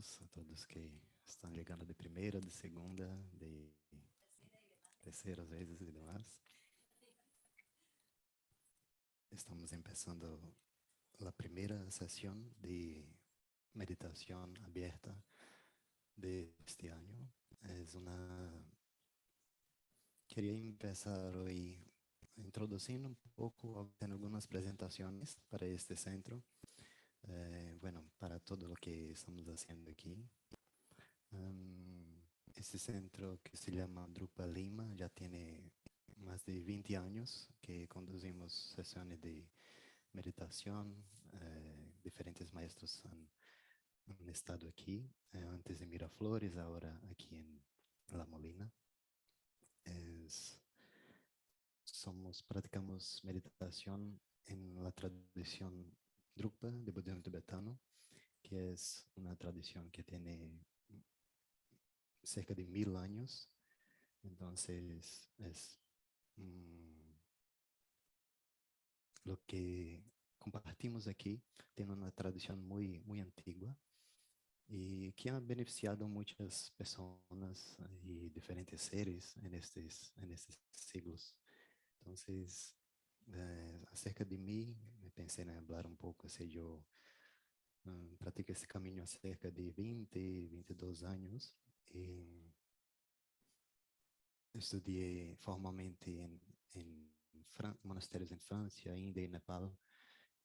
todos, a todos que estão chegando de primeira, de segunda, de terceira vezes e demais. Estamos começando a primeira sessão de meditação aberta de este ano. Queria começar hoje introduzindo um pouco, tendo algumas apresentações para este centro. Para todo o que estamos fazendo aqui. Este centro que se llama Drupa Lima ya tiene más de 20 años que conducimos sesiones de meditación. Diferentes maestros han estado aquí, antes de Miraflores, ahora aquí en La Molina. Practicamos meditación en la tradición Drupa de budismo tibetano, que es una tradición que tiene cerca de 1000 años. Entonces, lo que compartimos aquí tiene una tradición muy antigua y que ha beneficiado muchas personas y diferentes seres en estos siglos. Entonces, acerca de mí, pensé en hablar un poco, si yo practico este camino há cerca de 22 años. Estudei formalmente em monastérios em França, Índia e Nepal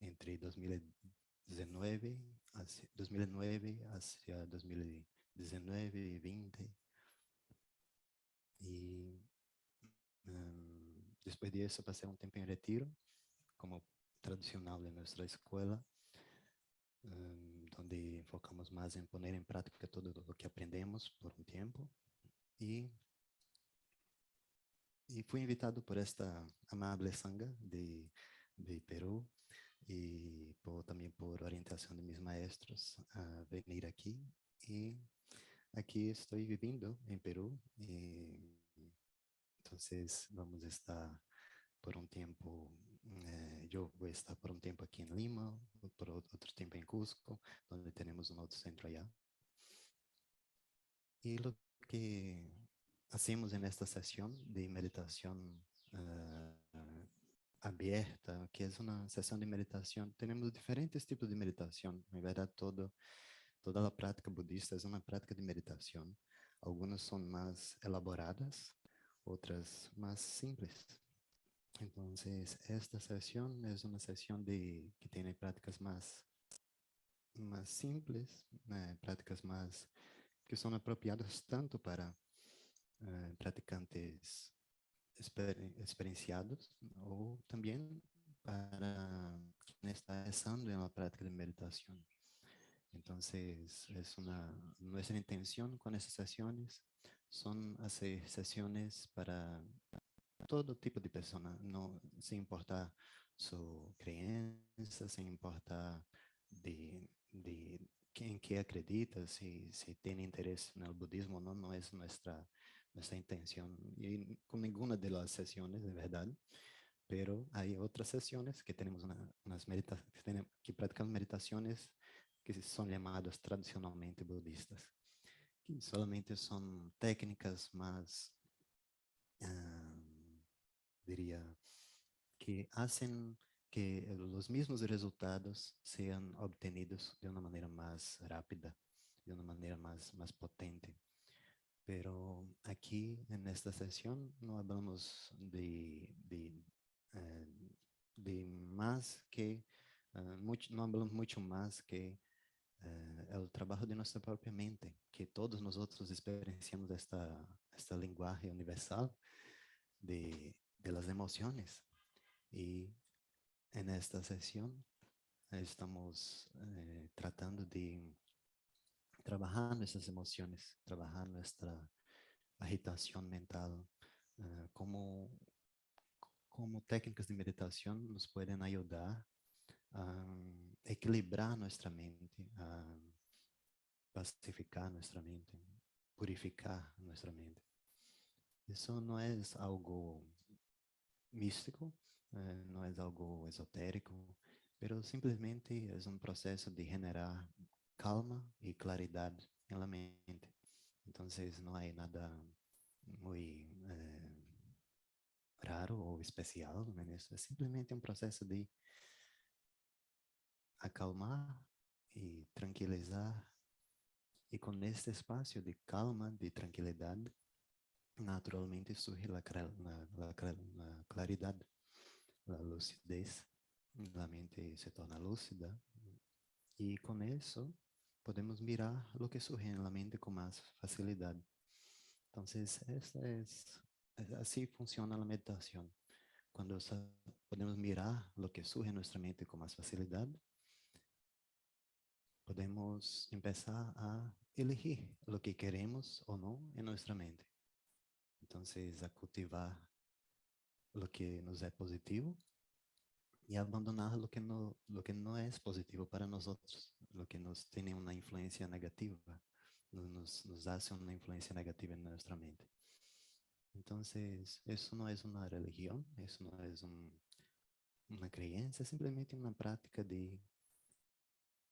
entre 2019 hacia 2019 e 20. E depois disso passei um tempo em retiro, como tradicional em nossa escola, onde focamos mais em pôr em prática tudo o que aprendemos por um tempo. E fui invitado por esta amable sangha de Peru e também por orientação de meus maestros a venir aqui. E aqui estou vivendo em Peru. Então, vamos estar por um tempo. Eu vou estar por um tempo aqui em Lima, por outro tempo em Cusco, onde temos um outro centro allá. E o que hacemos nesta sessão de meditação abierta, que é uma sessão de meditação. Temos diferentes tipos de meditação. Na verdade, toda a prática budista é uma prática de meditação. Algumas são mais elaboradas, outras mais simples. Então, esta sessão é uma sessão que tem práticas mais simples, né? Práticas mais que são apropriadas tanto para praticantes experienciados ou também para quem está começando na prática de meditação. Então, nossa intenção com essas sessões são fazer sessões para todo tipo de pessoa, não sem importar sua crença, sem importar de quem que acredita, se tem interesse no budismo ou não, não é nossa intenção. E com nenhuma das sessões, de verdade. Pero hay otras sesiones que tenemos que praticamos meditaciones que son llamadas tradicionalmente budistas, que solamente son técnicas más, diría, que hacen que los mismos resultados sean obtenidos de una manera más rápida, de una manera más potente. Pero aquí en esta sesión no hablamos más que, no hablamos mucho más que el trabajo de nuestra propia mente, que todos nosotros experienciamos esta lenguaje universal de las emociones. Y en esta sesión estamos tratando de trabajar nuestras emociones, trabajar nuestra agitación mental, como técnicas de meditação nos podem ajudar a equilibrar nossa mente, a pacificar nossa mente, purificar nossa mente. Isso não é algo místico, não é algo esotérico, mas simplesmente é um processo de generar calma y claridad en la mente. Entonces no hay nada muy raro o especial en eso. Es simplemente un proceso de acalmar y tranquilizar. Y con este espacio de calma, de tranquilidad, naturalmente surge la claridad, la lucidez. La mente se torna lúcida y con eso podemos mirar lo que surge en la mente con más facilidad. Entonces, así funciona la meditación. Cuando podemos mirar lo que surge en nuestra mente con más facilidad, podemos empezar a elegir lo que queremos o no en nuestra mente. Entonces, a cultivar lo que nos es positivo y abandonar lo que no es positivo para nosotros, lo que nos tiene una influencia negativa, nos hace una influencia negativa en nuestra mente. Entonces, eso no es una religión, eso no es una creencia, es simplemente una práctica de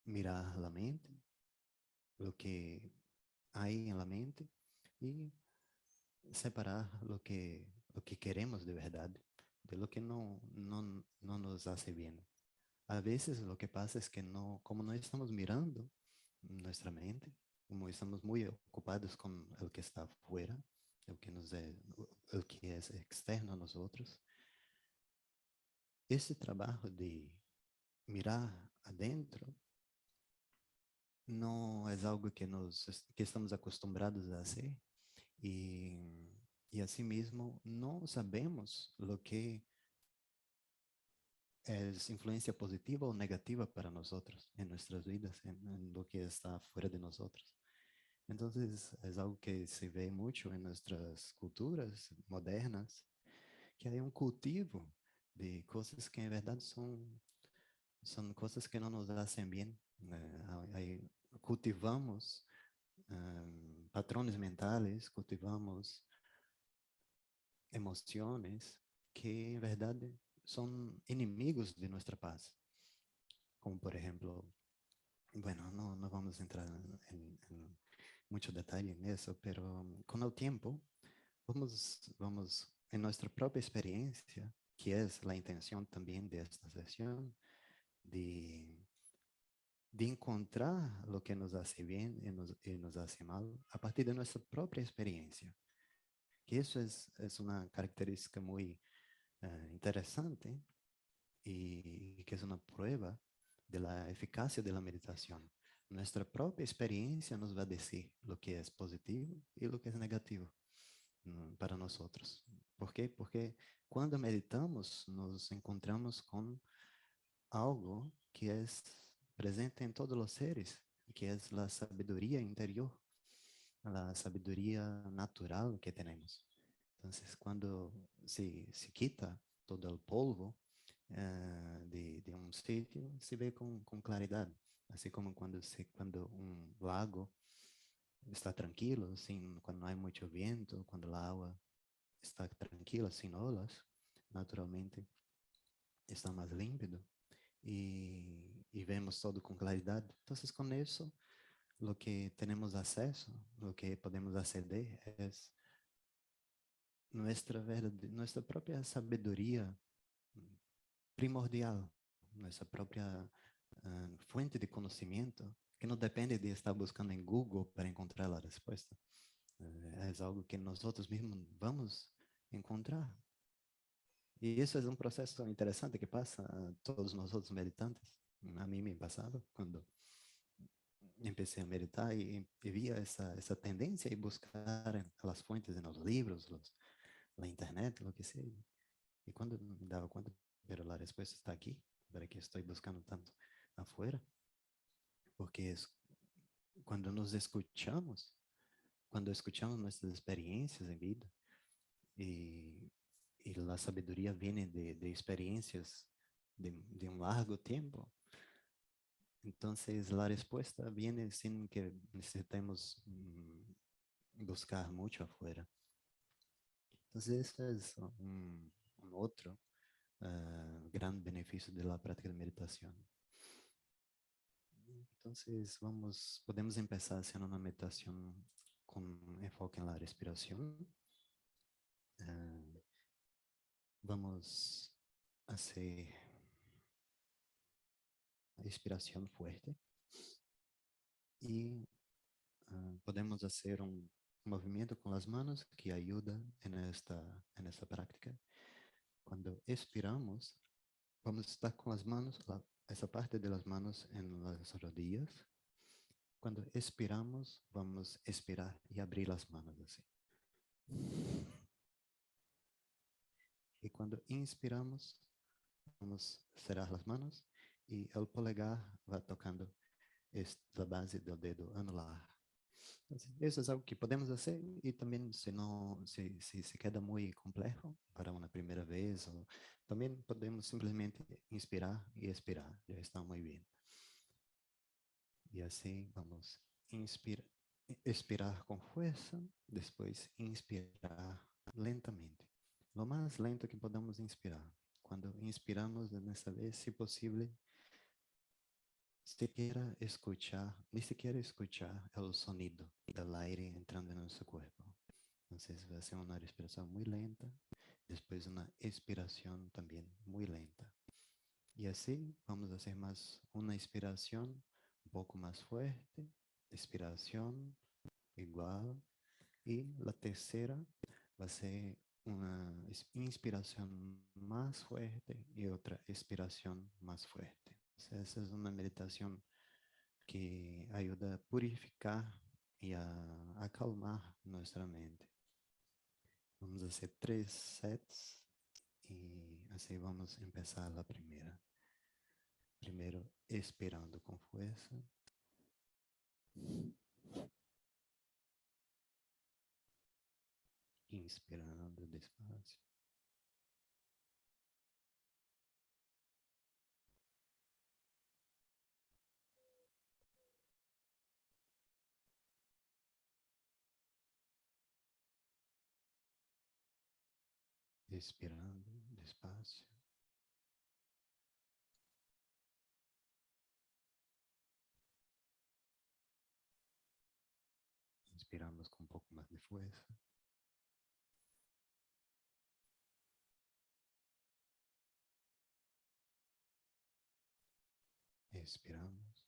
mirar la mente, lo que hay en la mente y separar lo que queremos de verdad de lo que no nos hace bien. A veces lo que pasa es que no, como no estamos mirando nuestra mente, como estamos muy ocupados con el que está afuera, el que es externo a nosotros, esse trabajo de mirar adentro no es algo que estamos acostumbrados a hacer y asimismo no sabemos lo que es influencia positiva o negativa para nosotros en nuestras vidas, en lo que está fuera de nosotros. Entonces es algo que se ve mucho en nuestras culturas modernas, que hay un cultivo de cosas que en verdad son cosas que no nos hacen bien. Cultivamos patrones mentales, cultivamos emociones que en verdad son enemigos de nuestra paz. Como por ejemplo, bueno, no vamos a entrar en mucho detalle en eso, pero con el tiempo vamos en nuestra propia experiencia, que es la intención también de esta sesión, de de encontrar lo que nos hace bien y nos hace mal a partir de nuestra propia experiencia. Que eso es una característica muy interesante y que es una prueba de la eficacia de la meditación. Nuestra propia experiencia nos va a decir lo que es positivo y lo que es negativo para nosotros. ¿Por qué? Porque cuando meditamos nos encontramos con algo que es presente en todos los seres, que es la sabiduría interior, la sabiduría natural que tenemos. Entonces, cuando se quita todo el polvo de un sitio, se ve con claridad. Así como cuando un lago está tranquilo, cuando no hay mucho viento, cuando el agua está tranquila, sin olas, naturalmente está más límpido. Y vemos todo con claridad. Entonces, con eso, lo que tenemos acceso, lo que podemos acceder es nuestra propia sabiduría primordial, nuestra propia fuente de conocimiento, que no depende de estar buscando en Google para encontrar la respuesta. Es algo que nosotros mismos vamos a encontrar. Y eso es un proceso interesante que pasa a todos nosotros meditantes. A mí me pasaba cuando empecé a meditar y vi esa tendencia y buscar en las fuentes, en los libros, la internet, lo que sea. Y cuando me daba cuenta, pero la respuesta está aquí, para que estoy buscando tanto afuera, porque es cuando nos escuchamos, cuando escuchamos nuestras experiencias en vida y, y la sabiduría viene de experiencias de un largo tiempo. Entonces la respuesta viene sin que necesitemos buscar mucho afuera. Entonces ese es un otro gran beneficio de la práctica de meditación. Entonces, podemos empezar haciendo una meditación con enfoque en la respiración. Ah, vamos a hacer respiración fuerte y podemos hacer un movimiento con las manos que ayuda en esta práctica. Cuando expiramos, vamos a estar con las manos, esa parte de las manos en las rodillas. Cuando expiramos, vamos a expirar y abrir las manos así. Y cuando inspiramos, vamos a cerrar las manos y el polegar va tocando la base del dedo anular. Entonces, eso es algo que podemos hacer y también si se queda muy complejo para una primera vez, también podemos simplemente inspirar y expirar, ya está muy bien. Y así vamos a expirar con fuerza, después inspirar lentamente, lo más lento que podamos inspirar. Cuando inspiramos de esta vez, si posible, ni siquiera escuchar el sonido del aire entrando en nuestro cuerpo. Entonces va a ser una respiración muy lenta, después una expiración también muy lenta. Y así vamos a hacer más una inspiración un poco más fuerte, expiración igual, y la tercera va a ser una inspiración más fuerte y otra expiración más fuerte. Esa es una meditación que ayuda a purificar y a acalmar nuestra mente. Vamos a hacer 3 sets y así vamos a empezar la primera. Primero, expirando con fuerza. Inspirando despacio. Expirando despacio. Inspiramos con un poco más de fuerza. Expiramos.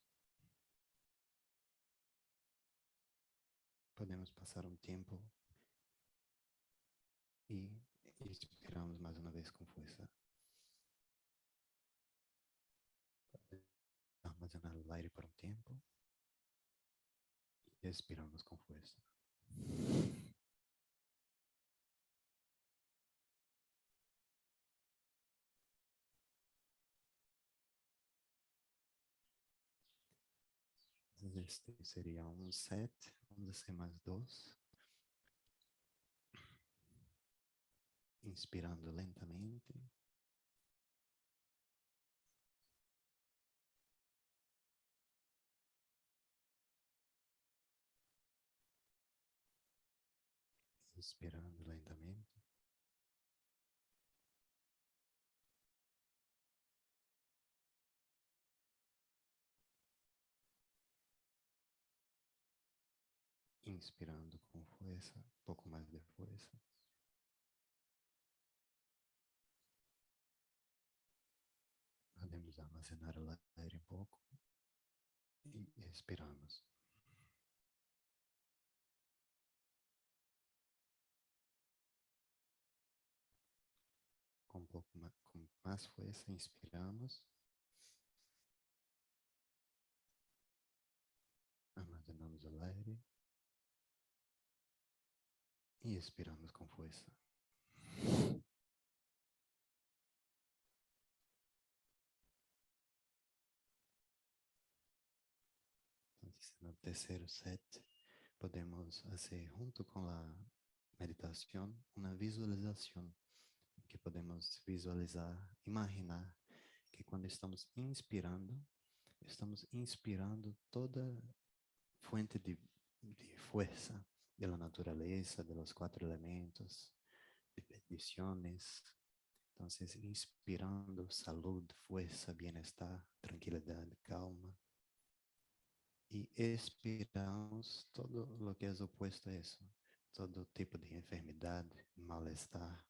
Podemos pasar un tiempo y inspiramos más una vez con fuerza. Almacenar el aire por un tiempo y expiramos con fuerza. Este sería un set. Vamos a hacer más 2. Inspirando lentamente. Inspirando lentamente. Inspirando con fuerza, un poco más de fuerza. Podemos almacenar el aire un poco y expiramos. Con más fuerza inspiramos. Almacenamos el aire y expiramos con fuerza. Entonces, en el tercer set podemos hacer junto con la meditación una visualización que podemos visualizar, imaginar que cuando estamos inspirando toda fuente de fuerza de la naturaleza, de los 4 elementos, de bendiciones. Entonces, inspirando salud, fuerza, bienestar, tranquilidad, calma. y expiramos todo lo que es opuesto a eso, todo tipo de enfermedad, malestar.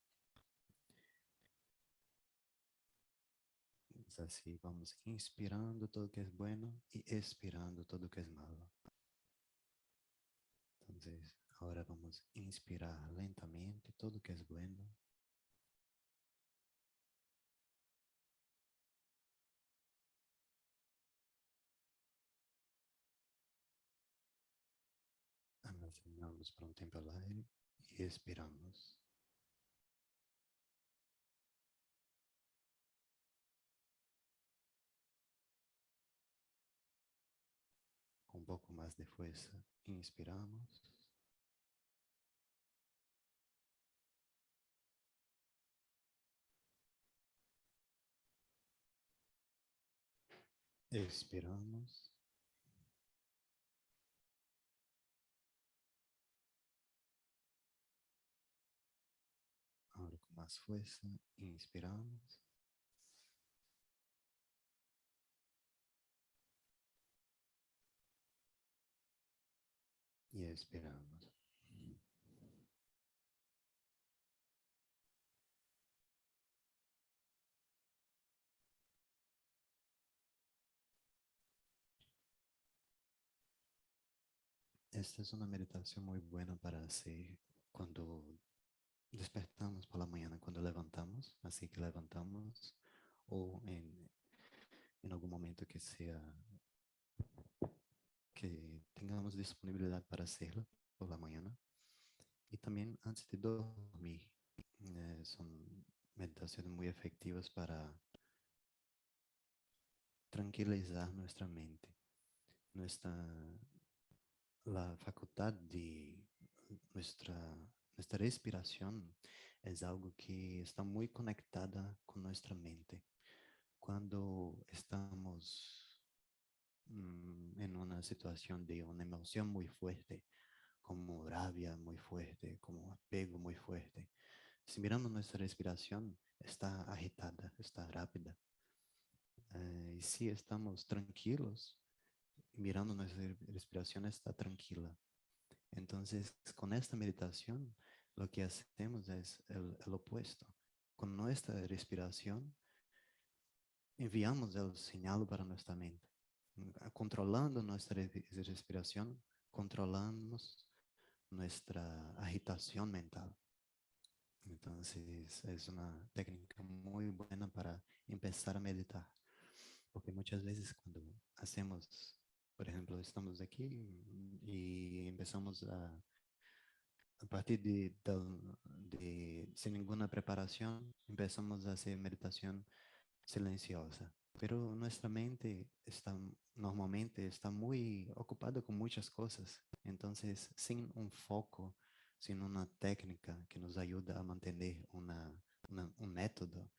Es así, vamos inspirando todo que es bueno y expirando todo que es malo. Entonces, ahora vamos a inspirar lentamente todo que es bueno. Almacenamos por un tiempo al aire y expiramos. Con un poco más de fuerza, inspiramos. Expiramos. Ahora con más fuerza, inspiramos y expiramos. Esta es una meditación muy buena para hacer cuando despertamos por la mañana, cuando levantamos, así que levantamos o en algún momento que sea que tengamos disponibilidad para hacerlo por la mañana y también antes de dormir. Son meditaciones muy efectivas para tranquilizar nuestra mente. Nuestra, la facultad de nuestra, nuestra respiración es algo que está muy conectada con nuestra mente. Cuando estamos en una situación de una emoción muy fuerte, como rabia muy fuerte, como apego muy fuerte, si miramos nuestra respiración, está agitada, está rápida. Y si estamos tranquilos, mirando nuestra respiración está tranquila. Entonces, con esta meditación, lo que hacemos es el opuesto. Con nuestra respiración, enviamos el señal para nuestra mente. Controlando nuestra respiración, controlamos nuestra agitación mental. Entonces, es una técnica muy buena para empezar a meditar. Porque muchas veces cuando hacemos, por ejemplo, estamos aquí y empezamos a partir sin ninguna preparación, empezamos a hacer meditación silenciosa. Pero nuestra mente está normalmente está muy ocupada con muchas cosas. Entonces, sin un foco, sin una técnica que nos ayuda a mantener un método,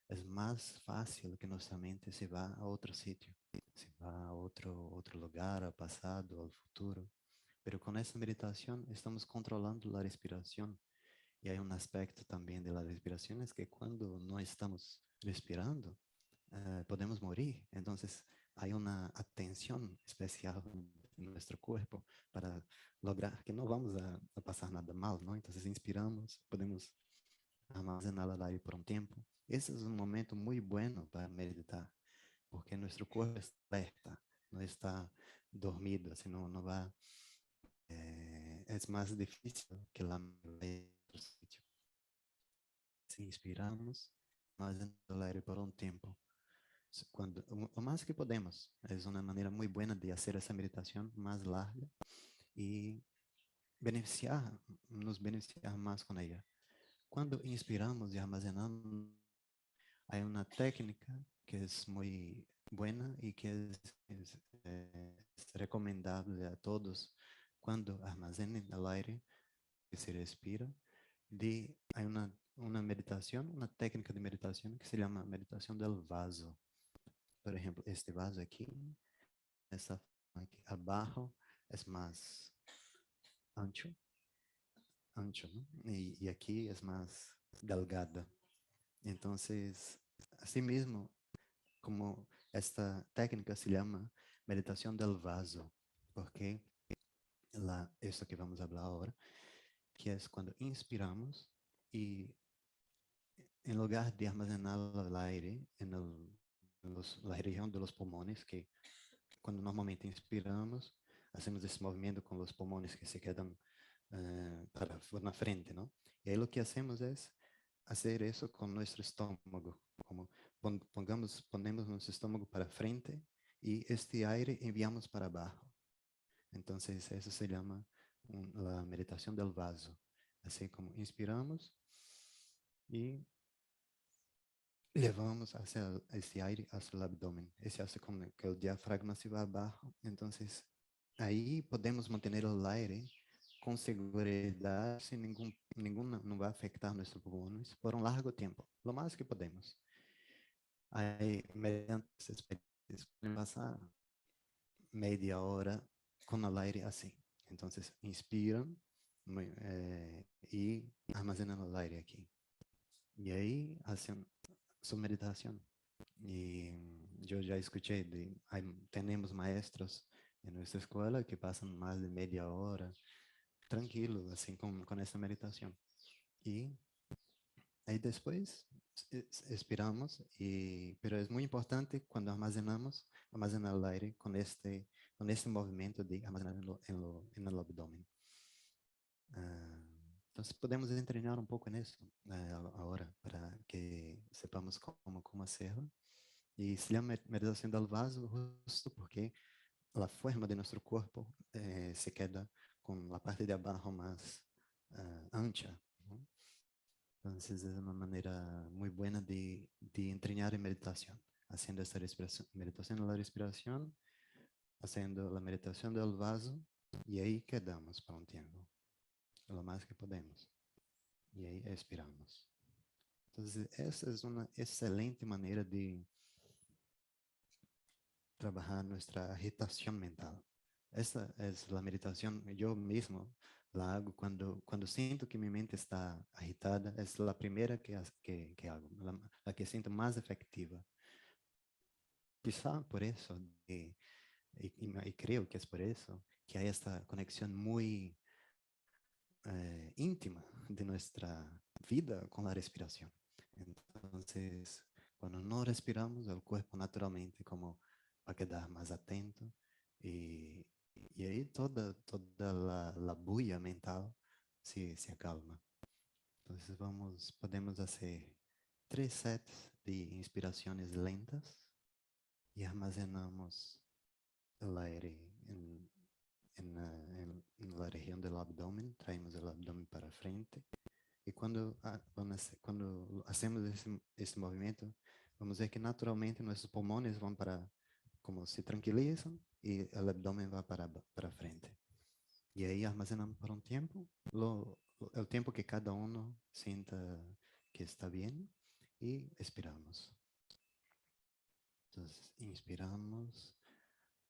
es más fácil que nuestra mente se vá a otro sitio, se vá a otro lugar, al pasado, al futuro. Pero con esta meditación estamos controlando la respiración. Y hay un aspecto también de la respiración, es que cuando no estamos respirando, podemos morir. Entonces hay una atención especial en nuestro cuerpo para lograr que no vamos a pasar nada mal, ¿no? Entonces inspiramos, podemos armazenar el aire por un tiempo. Ese es un momento muy bueno para meditar, porque nuestro cuerpo está alerta, no está dormido, sino no va, es más difícil que la mente otro sitio. Si inspiramos, armazenamos el aire por un tiempo, cuando, o más que podemos. Es una manera muy buena de hacer esa meditación más larga y beneficiar, nos beneficiar más con ella. Cuando inspiramos y armazenamos, hay una técnica que es muy buena y que es recomendable a todos cuando armazenen el aire que se respira. Hay una meditación, una técnica de meditación que se llama meditación del vaso. Por ejemplo, este vaso aquí, esta aquí abajo es más ancho, ancho, ¿no? Y aquí es más delgada. Entonces, así mismo, como esta técnica se llama meditación del vaso, porque esto que vamos a hablar ahora, que es cuando inspiramos y en lugar de armazenar el aire la región de los pulmones, que cuando normalmente inspiramos, hacemos esse movimento com os pulmões que se quedam para na frente, ¿no? E aí o que hacemos é fazer isso com nosso estômago, como ponemos nosso estômago para frente e este aire enviamos para abaixo. Então, isso se chama a meditação del vaso. Assim como inspiramos e levamos hacia esse aire hacia o abdômen. Esse hace como que o diafragma se va abaixo. Então, aí podemos manter o aire com segurança, sem nenhum não vai afetar nossos pulmões por um largo tempo, o mais que podemos. Aí, mediante essa experiência, podemos passar meia hora com o aire assim. Então, inspiram e armazenam o aire aqui. E aí, fazem sua meditação. E eu já escutei, temos maestros em nossa escola que passam mais de meia hora tranquilo, assim, com essa meditação. E aí depois expiramos, pero é muito importante quando armazenar o aire com este movimento de armazenar no abdômen. Então, podemos treinar um pouco nisso agora, para que sepamos como hacerlo. E se chama meditação del vaso, justo porque a forma de nosso corpo se queda com a parte de abaixo mais ancha, ¿no? Entonces es una manera muy buena de entrenar en meditación, haciendo esta meditación de la respiración, haciendo la meditación del vaso, y ahí quedamos por un tiempo, lo más que podemos, y ahí expiramos. Entonces, esa es una excelente manera de trabajar nuestra agitación mental. Esa es la meditación, yo mismo la hago cuando siento que mi mente está agitada, es la primera que hago, la que siento más efectiva. Quizá por eso, y creo que es por eso, que hay esta conexión muy íntima de nuestra vida con la respiración. Entonces, cuando no respiramos, el cuerpo naturalmente como va a quedar más atento y, y ahí toda la bulla mental se acalma. Entonces podemos hacer 3 sets de inspiraciones lentas y armazenamos el aire en la región del abdomen, traemos el abdomen para frente. Y cuando hacemos ese movimiento, vamos a ver que naturalmente nuestros pulmones van como se tranquilizan y el abdomen va para frente. Y ahí armazenamos por un tiempo, el tiempo que cada uno sienta que está bien y expiramos. Entonces, inspiramos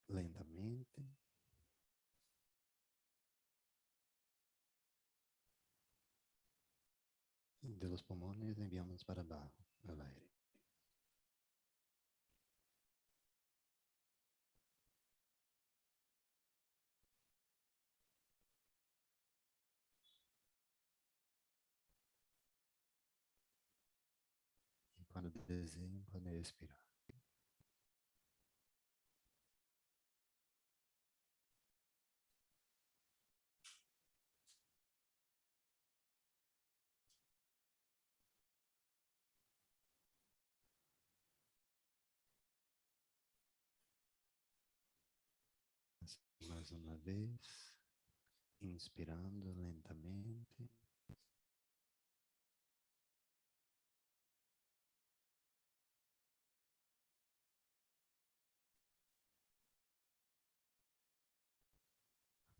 lentamente. De los pulmones enviamos para abajo el aire. Y cuando deseen, pueden expirar. Más una vez, inspirando lentamente.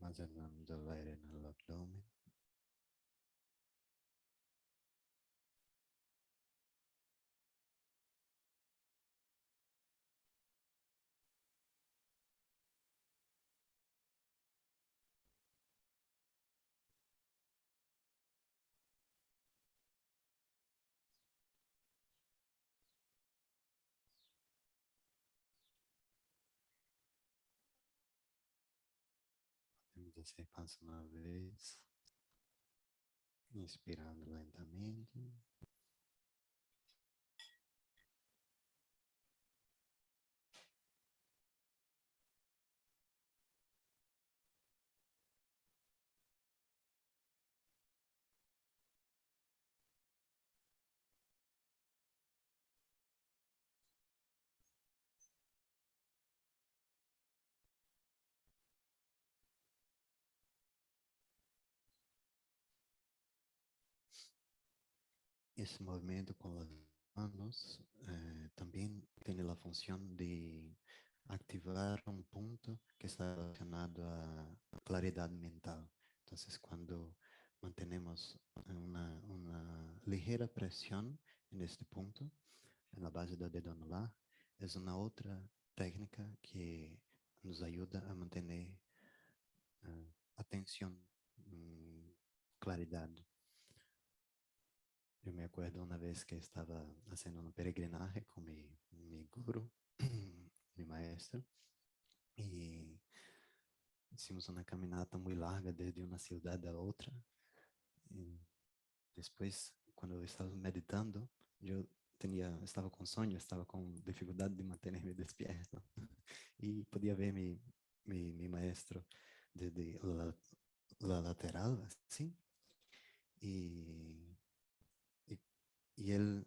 Armazenando el aire en el abdomen. Entonces paso una vez, inspirando lentamente. Esse movimento com as manos também tem a função de ativar um ponto que está relacionado à claridade mental. Então, quando mantenemos uma ligeira pressão neste ponto, na base do dedo anular, é uma outra técnica que nos ajuda a manter atenção, claridade. Eu me acuerdo uma vez que estava fazendo um peregrinaje com meu guru, meu maestro, e hicimos uma caminhada muito larga desde uma cidade a outra. E depois, quando eu estava meditando, eu estava com sono, estava com dificuldade de manter-me despierto. E podia ver meu maestro desde la lateral, assim, e, e, e ele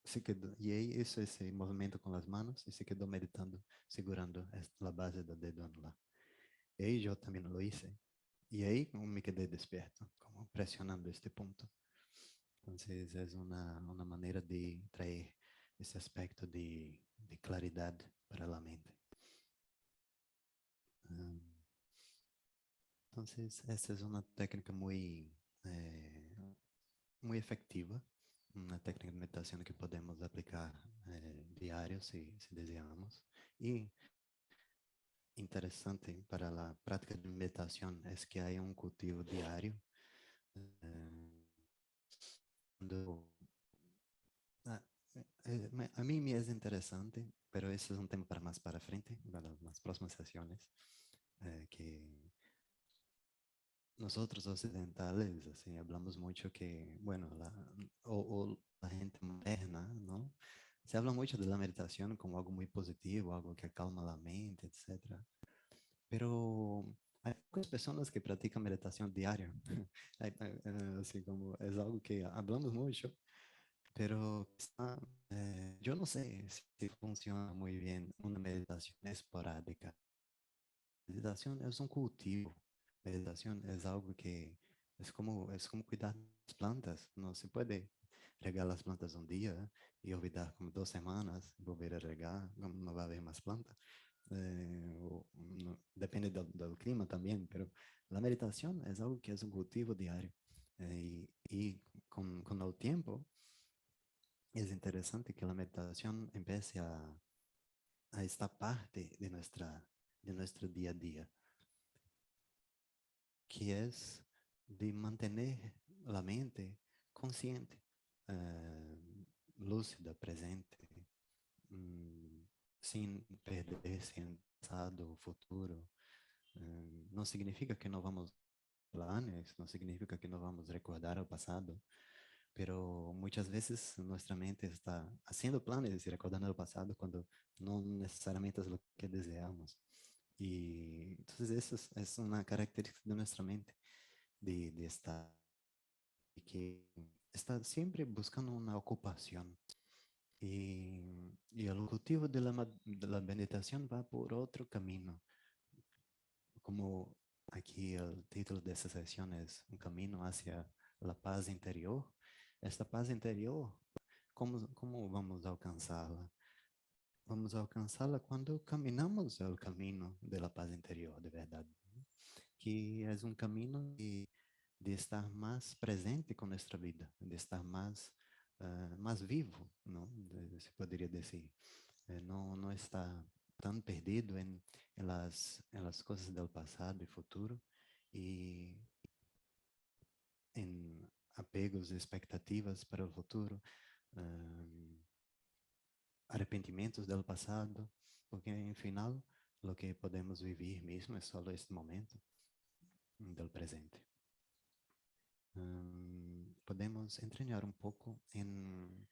se quedou, e aí isso, esse movimento com as mãos, e se quedou meditando, segurando a base do dedo anular. E aí eu também lo hice. E aí me quedei despierto, como pressionando este ponto. Então, é uma maneira de trazer esse aspecto de claridade para a mente. Então, essa é uma técnica muito efectiva, uma técnica de meditação que podemos aplicar diário, se desejamos. E interessante para a prática de meditação é que há um cultivo diário. Quando, ah, a mim me é interessante, mas esse é um tema para mais para frente, para nas próximas sessões, que nosotros occidentales, assim, hablamos mucho que, bueno, o la gente moderna, ¿no? Se habla mucho de la meditación como algo muy positivo, algo que acalma la mente, etcétera. Pero hay pocas personas que practican meditación diaria. Así como es algo que hablamos mucho, pero yo no sé si funciona muy bien una meditación esporádica. Meditación es un cultivo. Meditación es algo que es como cuidar das plantas. No se puede regar las plantas un día y olvidar como 2 semanas, volver a regar, no va a haber más planta. Depende del clima también, pero la meditación es algo que es un cultivo diario. Y con el tiempo es interesante que la meditación empiece a esta parte de nuestro día a día, que es de mantener la mente consciente, lúcida, presente, mm, sin perderse en pasado o futuro. Não significa que não vamos planes, não significa que não vamos recordar o passado, pero muitas vezes nossa mente está fazendo planes e recordando o passado quando não necessariamente é o que desejamos. E então essa é uma característica de nossa mente de estar que está sempre buscando uma ocupação. E o cultivo de la meditação vai por outro caminho. Como aqui o título dessa sessão é Um Caminho hacia a Paz Interior. Esta paz interior, como vamos alcançá-la? Vamos alcançá-la quando caminhamos o caminho da paz interior, de verdade. Que é um caminho de estar mais presente com nossa vida, de estar mais vivo, não? Se poderia dizer. Não está tão perdido em las coisas do passado e futuro e em apegos e expectativas para o futuro, arrependimentos do passado, porque, em final, lo que podemos vivir mismo es solo este momento del presente. Podemos entrenar un poco en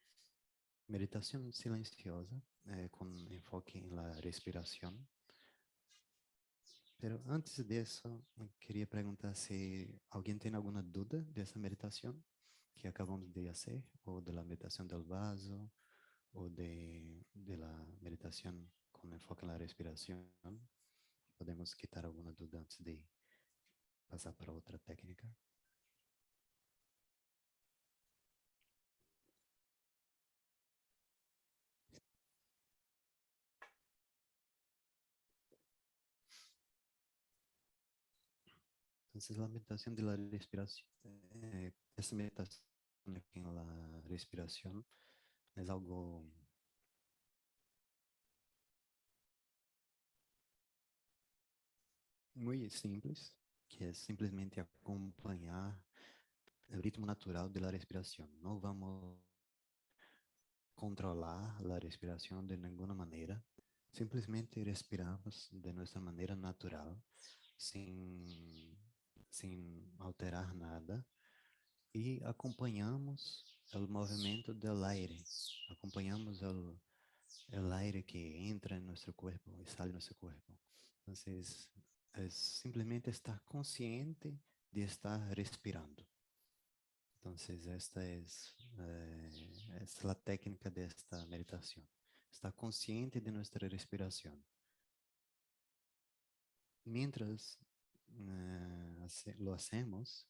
meditación silenciosa, con enfoque en la respiración. Pero antes de eso, quería preguntar si alguien tiene alguna duda de esa meditación que acabamos de hacer, o de la meditación del vaso, o de la meditación con enfoque en la respiración. Podemos quitar alguna duda antes de pasar para otra técnica. Entonces, la meditación de la respiración, esta meditación en la respiración es algo muy simples, que es simplemente acompañar el ritmo natural de la respiración. No vamos a controlar la respiración de ninguna manera, simplemente respiramos de nuestra manera natural, sin, sin alterar nada, y acompañamos el movimiento del aire, acompañamos el aire que entra en nuestro cuerpo y sale de nuestro cuerpo. Entonces, es simplemente estar consciente de estar respirando. Entonces, esta es la técnica de esta meditación. Estar consciente de nuestra respiración. Mientras lo hacemos,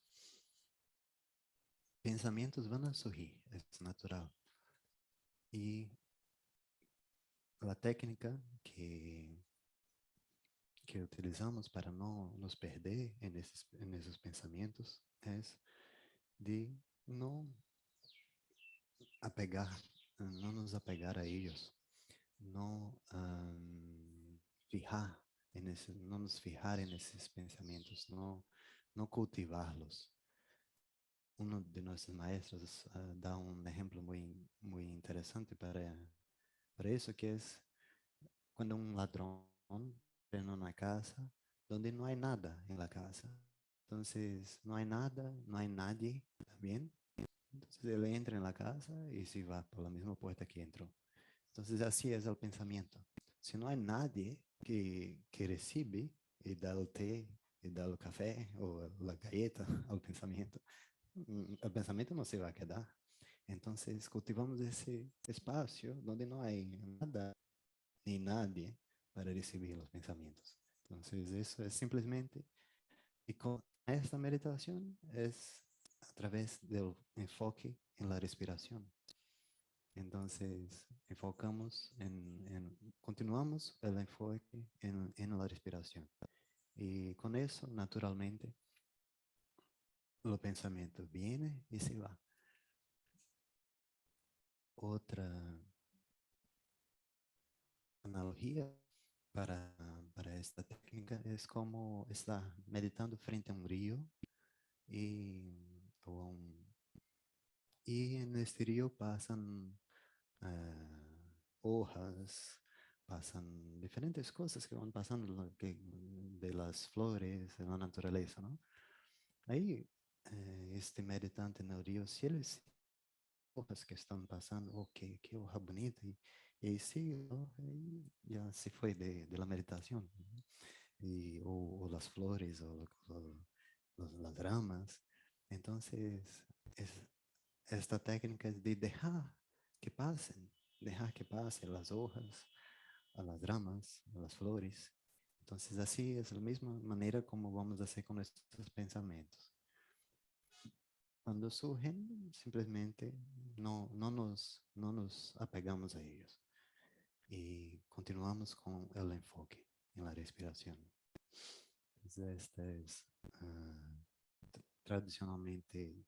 pensamientos van a surgir, es natural. Y la técnica que utilizamos para no nos perder en esos pensamientos es de no apegar, no nos apegar a ellos, no fijar no nos fijar en esos pensamientos, no cultivarlos. Uno de nuestros maestros da un ejemplo muy interesante para eso, que es cuando un ladrón entra en una casa donde no hay nada en la casa. Entonces, no hay nada, no hay nadie también. Entonces, él entra en la casa y se va por la misma puerta que entró. Entonces, así es el pensamiento. Si no hay nadie que recibe y da el té, y da el café o la galleta al pensamiento, el pensamiento no se va a quedar. Entonces, cultivamos ese espacio donde no hay nada ni nadie para recibir los pensamientos. Entonces, eso es simplemente, y con esta meditación es a través del enfoque en la respiración. Entonces, continuamos el enfoque en la respiración. Y con eso, naturalmente, el pensamiento viene y se va. Otra analogía para esta técnica es como estar meditando frente a un río y, o a y en este río pasan hojas, pasan diferentes cosas que van pasando de las flores, de la naturaleza, ¿no? Ahí, este meditante en el río, si él hojas que están pasando, oh, qué hoja bonita, y ahí sigue, ¿no? Ahí ya se fue de la meditación, ¿no? O las flores, las ramas. Entonces, es, esta técnica es de dejar que pasen las hojas, a las ramas, a las flores. Entonces, así es la misma manera como vamos a hacer con nuestros pensamientos. Cuando surgen, simplemente no nos apegamos a ellos y continuamos con el enfoque en la respiración. Entonces, esta es tradicionalmente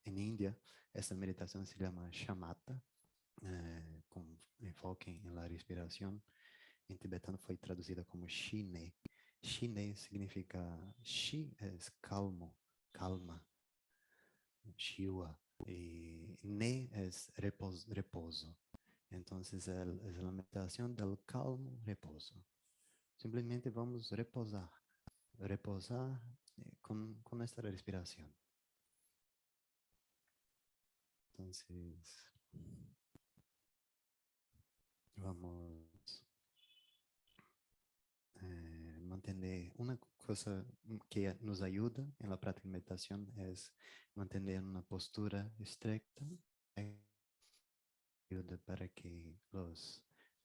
en India, esta meditación se llama shamatha, con enfoque en la respiración. En tibetano fue traducida como shine. Shine significa, shi es calmo, calma, Shiva, y Ne es reposo. Entonces es la meditación del calmo reposo. Simplemente vamos reposar, reposar con nuestra respiración. Entonces, vamos mantener una cosa que nos ayuda en la práctica de meditación es mantener una postura estricta, ayuda para que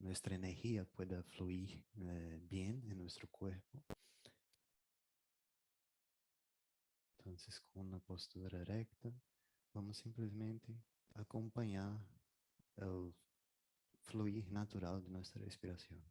nuestra energía pueda fluir bien en nuestro cuerpo. Entonces, con una postura recta, vamos simplesmente acompañar el fluir natural de nuestra respiración.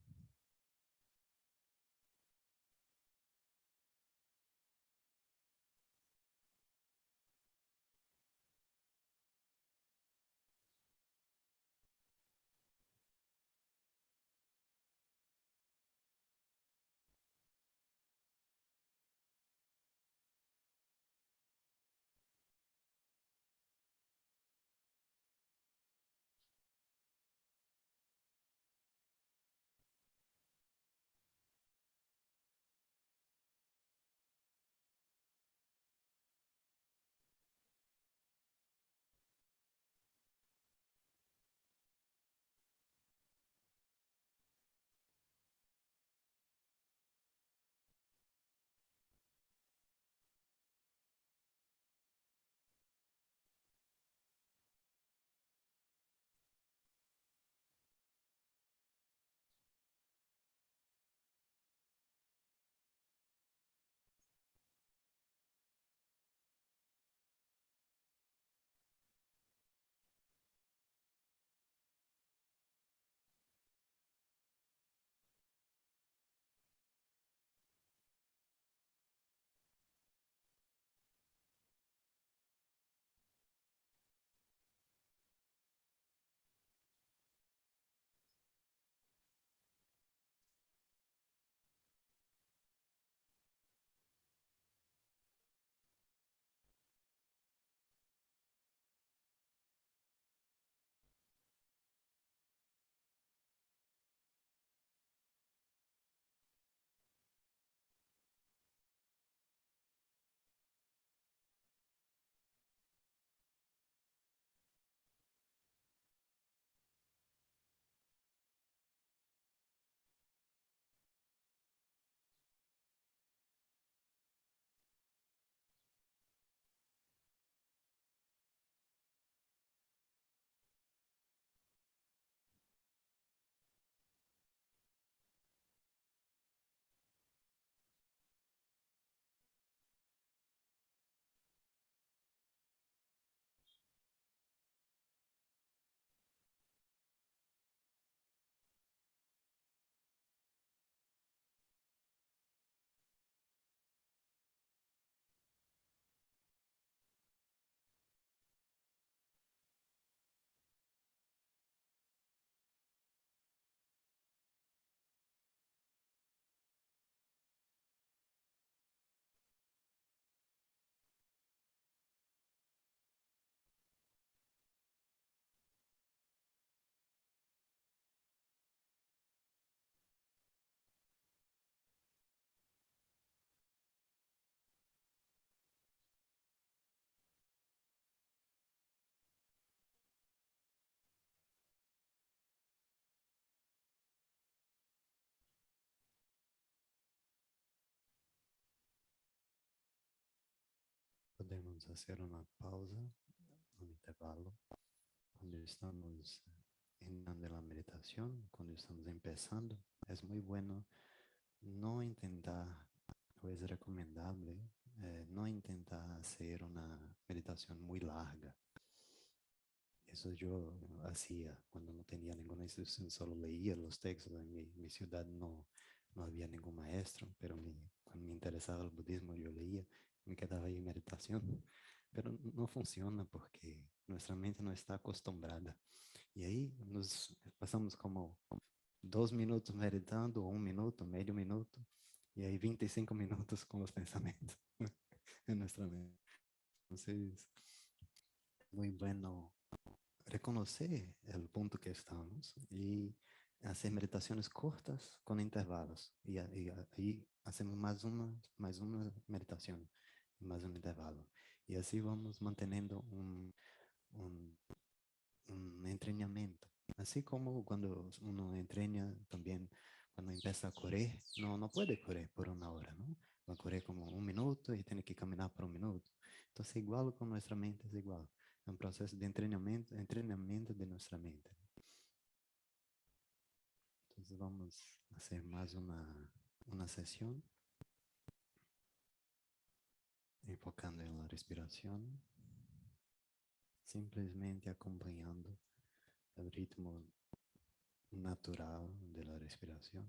Podemos hacer una pausa, un intervalo, cuando estamos en la meditación, cuando estamos empezando. Es muy bueno no intentar, o es recomendable, no intentar hacer una meditación muy larga. Eso yo hacía cuando no tenía ninguna institución, solo leía los textos. En mi ciudad no había ningún maestro, pero cuando me interesaba el budismo yo leía, me quedaba ahí en meditación. Pero no funciona porque nuestra mente no está acostumbrada. Y ahí nos pasamos como 2 minutos meditando, 1 minuto, medio minuto, y ahí 25 minutos con los pensamientos en nuestra mente. Entonces, muy bueno reconocer el punto que estamos y hacer meditaciones cortas con intervalos. Y ahí hacemos más una meditación, más un intervalo. Y así vamos manteniendo un, un entrenamiento. Así como cuando uno entrena también, cuando empieza a correr, no puede correr por una hora, ¿no? Va a correr como un minuto y tiene que caminar por un minuto. Entonces, igual con nuestra mente es igual. Es un proceso de entrenamiento de nuestra mente. Entonces vamos a hacer más una sesión enfocando en la respiración, simplemente acompañando el ritmo natural de la respiración.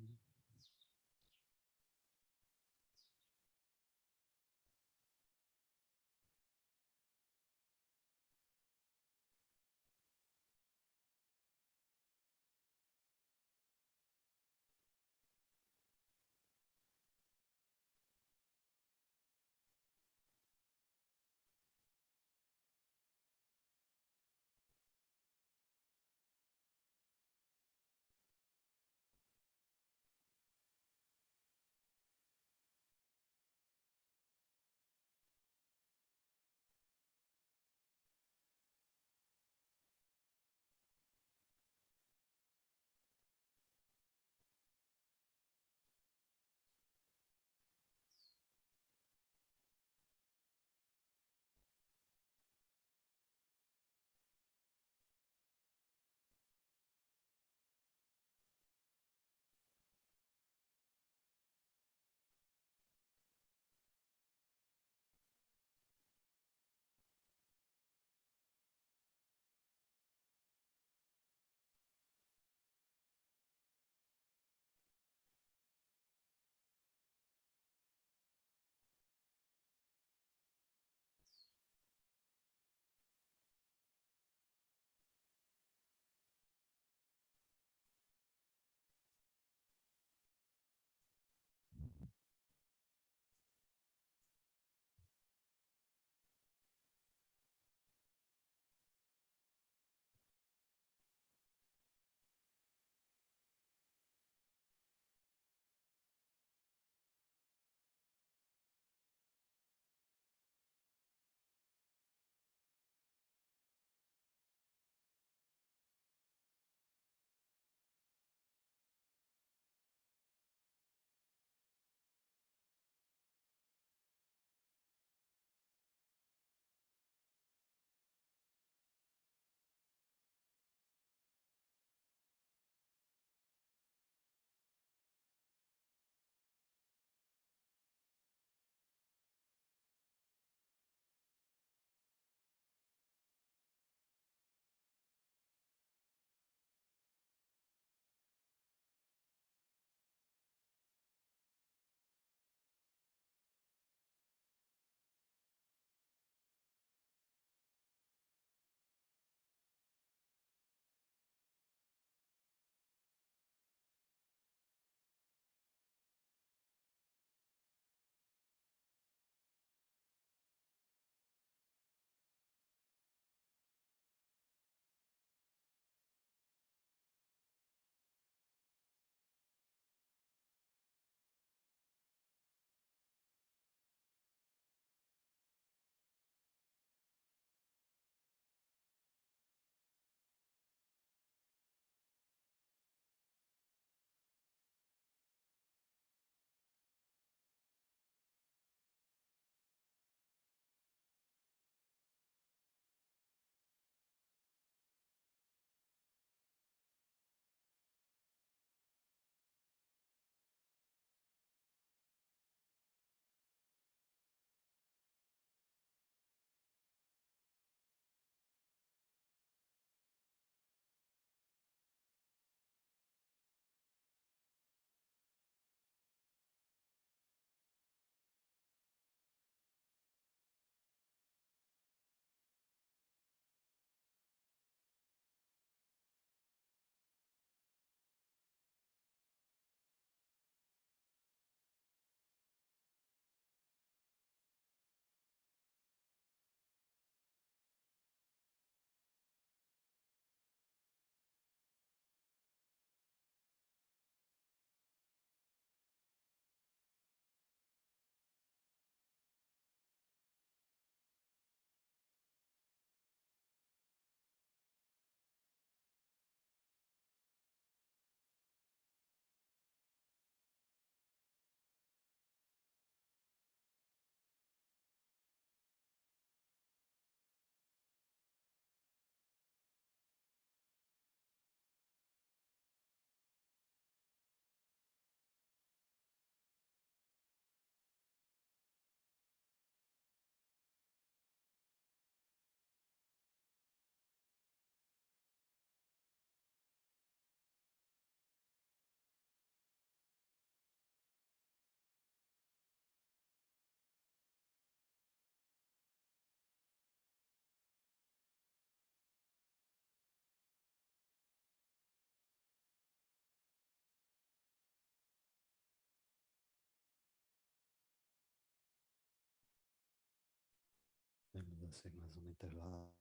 hacer más un intervalo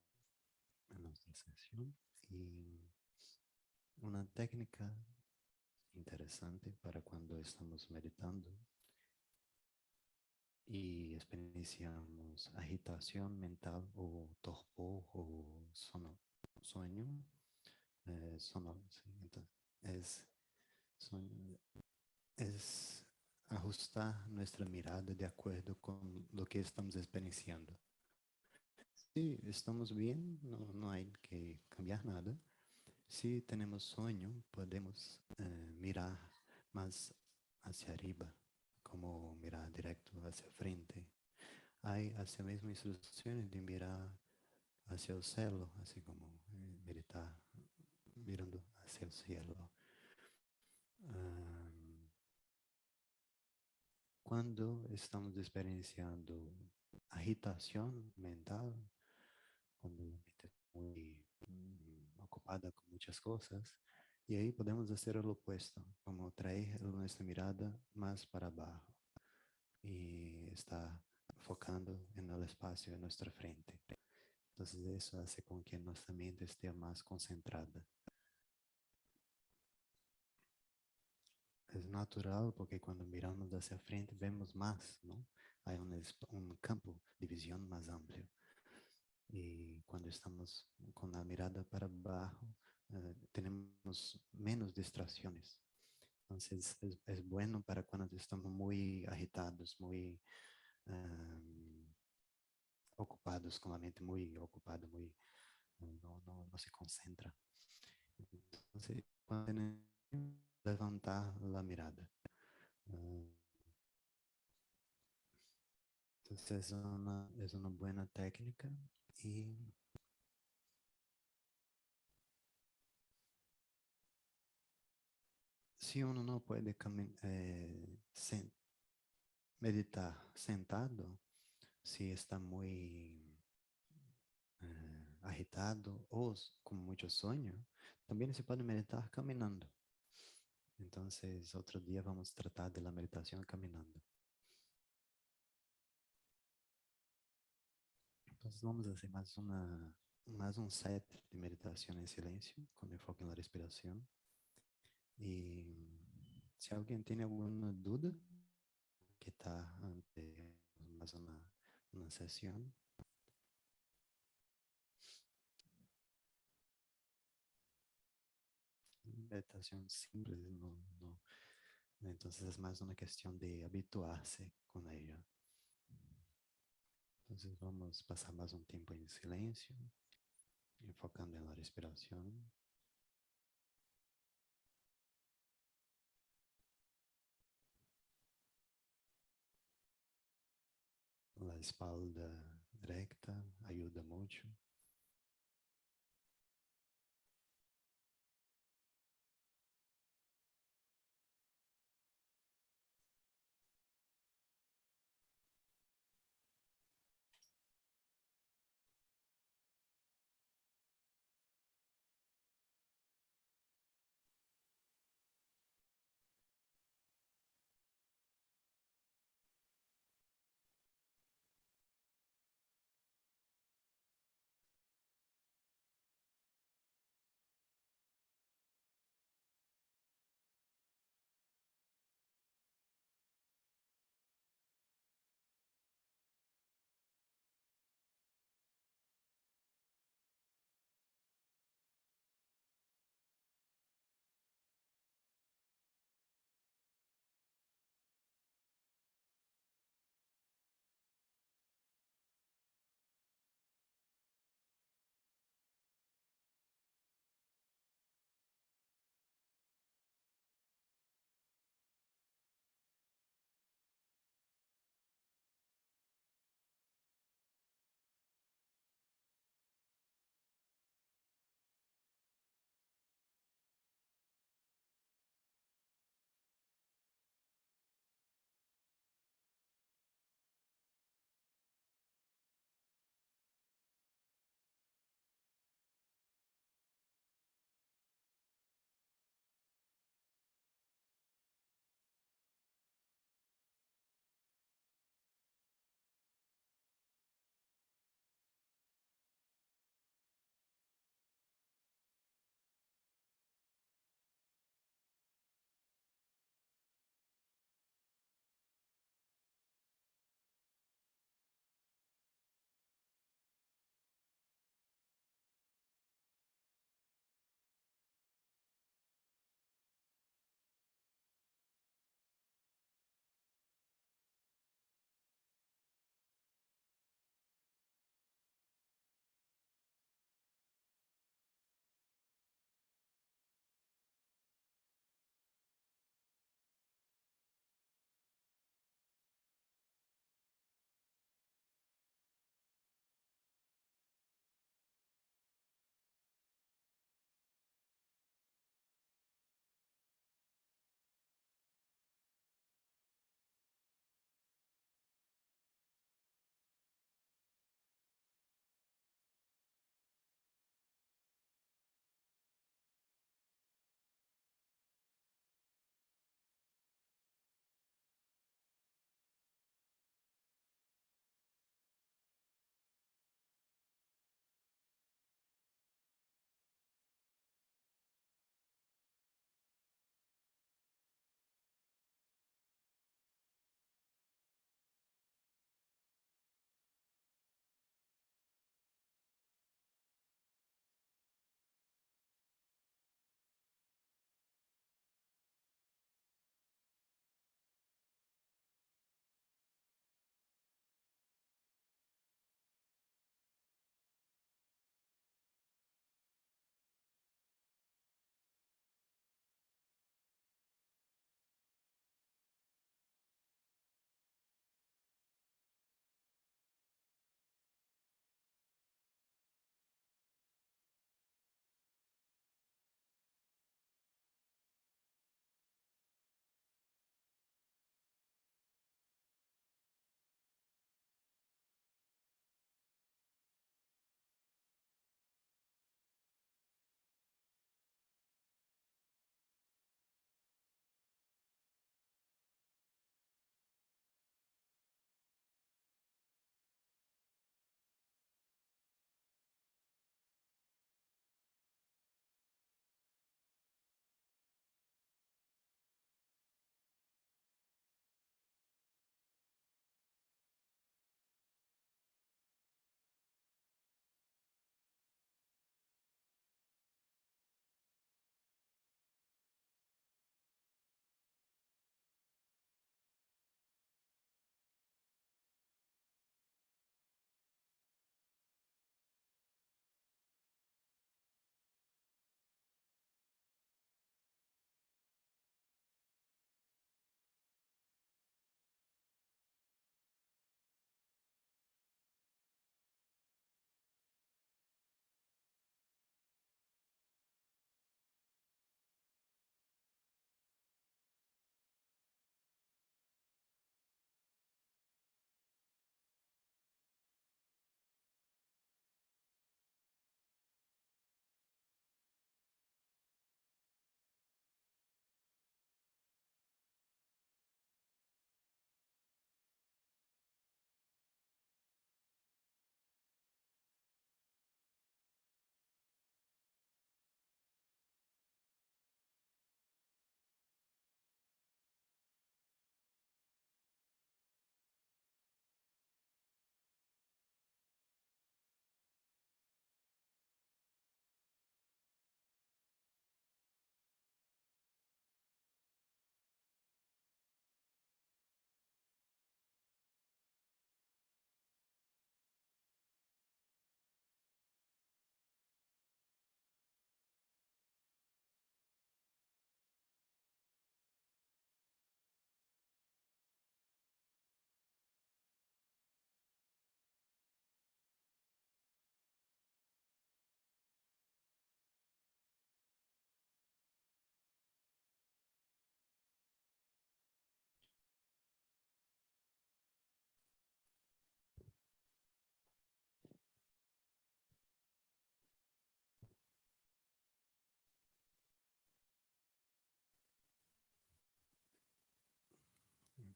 en nuestra sesión. Y una técnica interesante para cuando estamos meditando y experienciamos agitación mental o torpor o sueño, sí, entonces es, son- es ajustar nuestra mirada de acuerdo con lo que estamos experienciando. Si estamos bien, no hay que cambiar nada. Si tenemos sueño, podemos mirar más hacia arriba, como mirar directo hacia frente. Hay hacia mismo instrucciones de mirar hacia el cielo, así como meditar mirando hacia el cielo. Am, Cuando estamos experienciando agitación mental, cuando la mente está muy ocupada con muchas cosas, y ahí podemos hacer lo opuesto, como traer nuestra mirada más para abajo y estar focando en el espacio en nuestra frente. Entonces eso hace con que nuestra mente esté más concentrada. Es natural porque cuando miramos hacia frente vemos más, ¿no? Hay un campo de visión más amplio. Y cuando estamos con la mirada para abajo, tenemos menos distracciones. Entonces es bueno para cuando estamos muy agitados, muy ocupados, con la mente muy ocupada, muy, no se concentra. Entonces, cuando tenemos que levantar la mirada. Ah, entonces es una buena técnica y si uno no puede meditar sentado, si está muy agitado o con mucho sueño, también se puede meditar caminando. Entonces, otro día vamos a tratar de la meditación caminando. Entonces, vamos a hacer más un set de meditación en silencio, con enfoque en la respiración. Y si alguien tiene alguna duda, que está ante más una sesión, meditación simple, no, entonces es más una cuestión de habituarse con ella. Entonces vamos a pasar más un tiempo en silencio, enfocando en la respiración. La espalda recta ayuda mucho.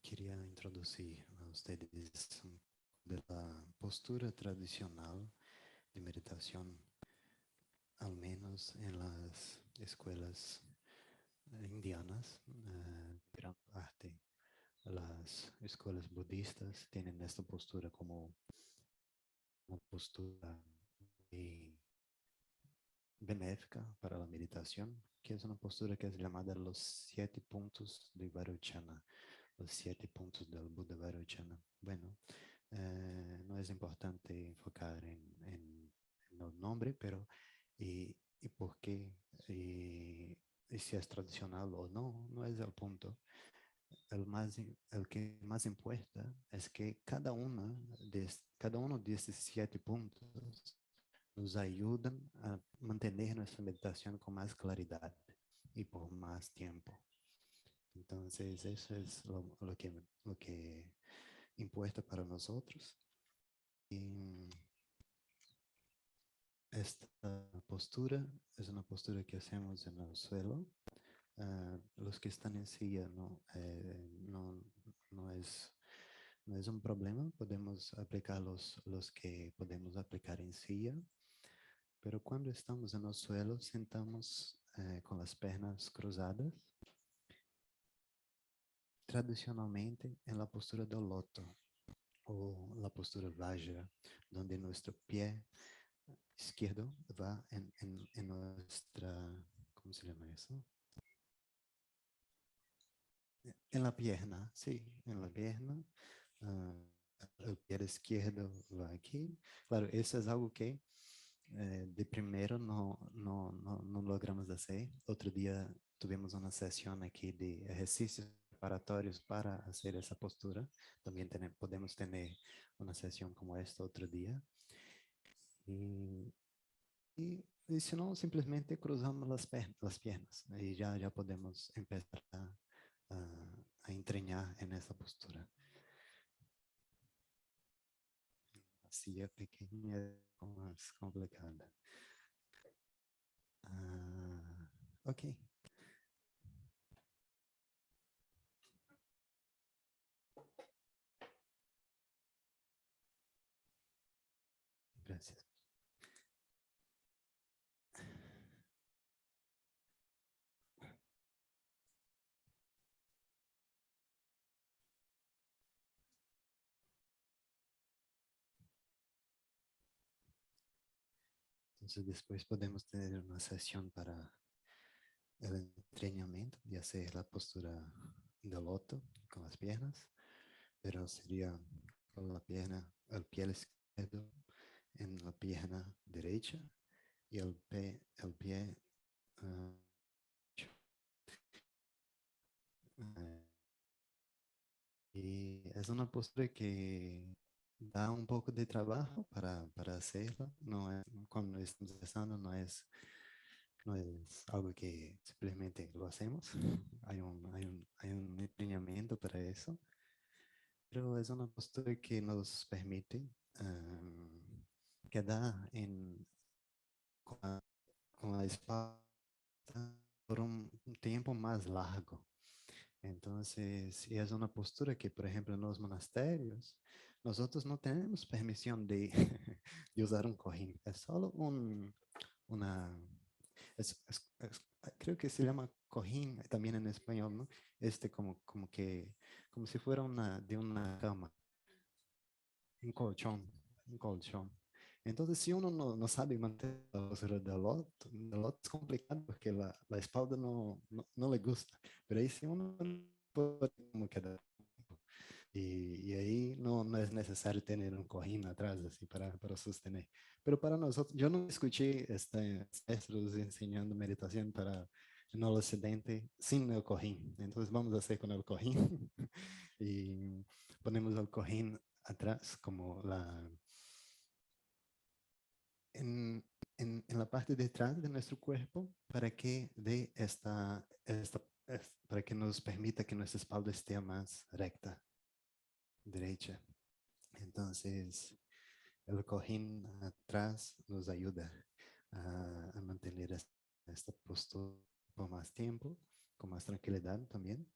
queria introduzir a ustedes de la postura tradicional de meditación, al menos en las escuelas indianas, gran parte de las escuelas budistas tienen esta postura como una postura muy benéfica para la meditación, que es una postura que es llamada los 7 puntos de Vairochana, los 7 puntos del Buda Vairochana. Bueno, no es importante enfocar en el nombre, pero y por qué, y si es tradicional o no, no es el punto. El que más importa es que cada uno de estos 7 puntos nos ayudan a mantener nuestra meditación con más claridad y por más tiempo. Entonces, eso es lo que importa para nosotros. Y esta postura es una postura que hacemos en el suelo. Los que están en silla no es un problema, podemos aplicar los que podemos aplicar en silla, pero cuando estamos en el suelo, sentamos con las piernas cruzadas, tradicionalmente en la postura del loto o la postura Vajra, donde nuestro pie izquierdo va en nuestra, ¿cómo se llama eso? En la pierna, sí, en la pierna. ah, el pie izquierdo va aquí. Claro, eso es algo que de primero no logramos hacer. Otro día tuvimos una sesión aquí de ejercicios preparatorios para hacer esa postura. También podemos tener una sesión como esta otro día. Y, y si no, simplemente cruzamos las piernas y ya podemos empezar a entrenar en esa postura. Así es pequeña, más complicada. Ok, gracias. Entonces después podemos tener una sesión para el entrenamiento y hacer la postura de loto con las piernas, pero sería con la pierna, el pie izquierdo en la pierna derecha y el pie ah, ah, y es una postura que da un poco de trabajo para hacerla. No es, cuando estamos empezando, no es algo que simplemente lo hacemos. Hay un entrenamiento para eso, pero es una postura que nos permite quedar con la espalda por un tiempo más largo. Entonces, y es una postura que, por ejemplo, en los monasterios, nosotros no tenemos permisión de, de usar un cojín. Es solo una, creo que se llama cojín también en español, ¿no? Como si fuera de una cama, un colchón, un colchón. Entonces, si uno no sabe mantener la postura del otro es complicado porque la espalda no le gusta. Pero ahí si uno puede como quedar. Y ahí no es necesario tener un cojín atrás así para sostener. Pero para nosotros, yo no escuché maestros enseñando meditación para en el occidente sin el cojín. Entonces vamos a hacer con el cojín y ponemos el cojín atrás como en la parte de atrás de nuestro cuerpo para que para que nos permita que nuestra espalda esté más recta, derecha. Entonces, el cojín atrás nos ayuda a mantener esta postura por más tiempo, con más tranquilidad también.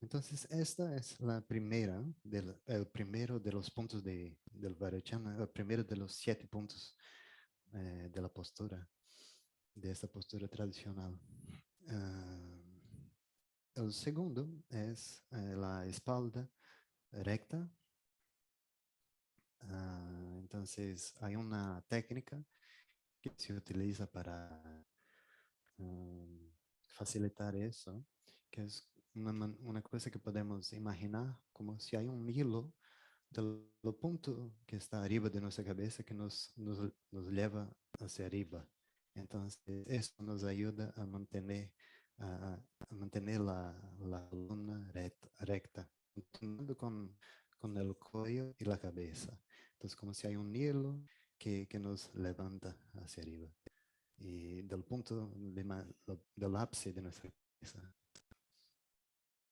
Entonces, esta es el primero de los puntos del Vairocana, el primero de los 7 puntos de la postura, de esta postura tradicional. Ah, el segundo es la espalda recta. Entonces, hay una técnica que se utiliza para facilitar eso, que es una cosa que podemos imaginar como si hay un hilo del punto que está arriba de nuestra cabeza que nos lleva hacia arriba. Entonces, eso nos ayuda a mantener, a mantener la columna recta, continuando con el cuello y la cabeza. Entonces, como si hay un hilo que nos levanta hacia arriba y del punto del ápice de nuestra cabeza.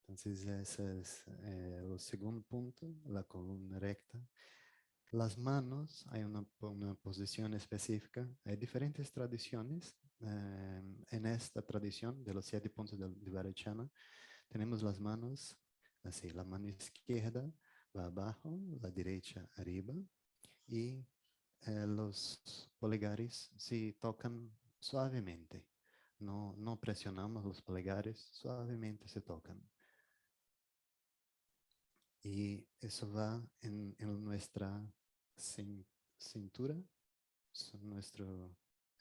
Entonces, ese es el segundo punto, la columna recta. Las manos, hay una posición específica. Hay diferentes tradiciones. En esta tradición de los 7 puntos de Vairocana, tenemos las manos así. La mano izquierda va abajo, la derecha arriba y los polegares se tocan suavemente. No presionamos los polegares, suavemente se tocan. Y eso va en nuestra cintura, nuestro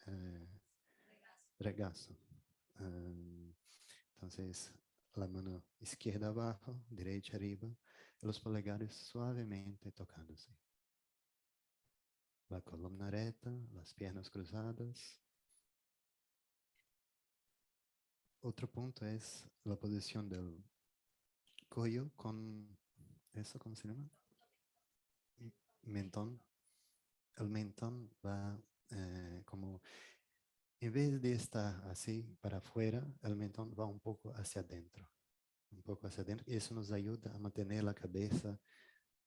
eh, regazo. Entonces, la mano izquierda abajo, derecha arriba, los polegares suavemente tocándose. La columna recta, las piernas cruzadas. Otro punto es la posición del cuello con, ¿eso cómo se llama? Mentón. El mentón va como, en vez de estar así para afuera, el mentón va un poco hacia adentro. Un poco hacia adentro. Y eso nos ayuda a mantener la cabeza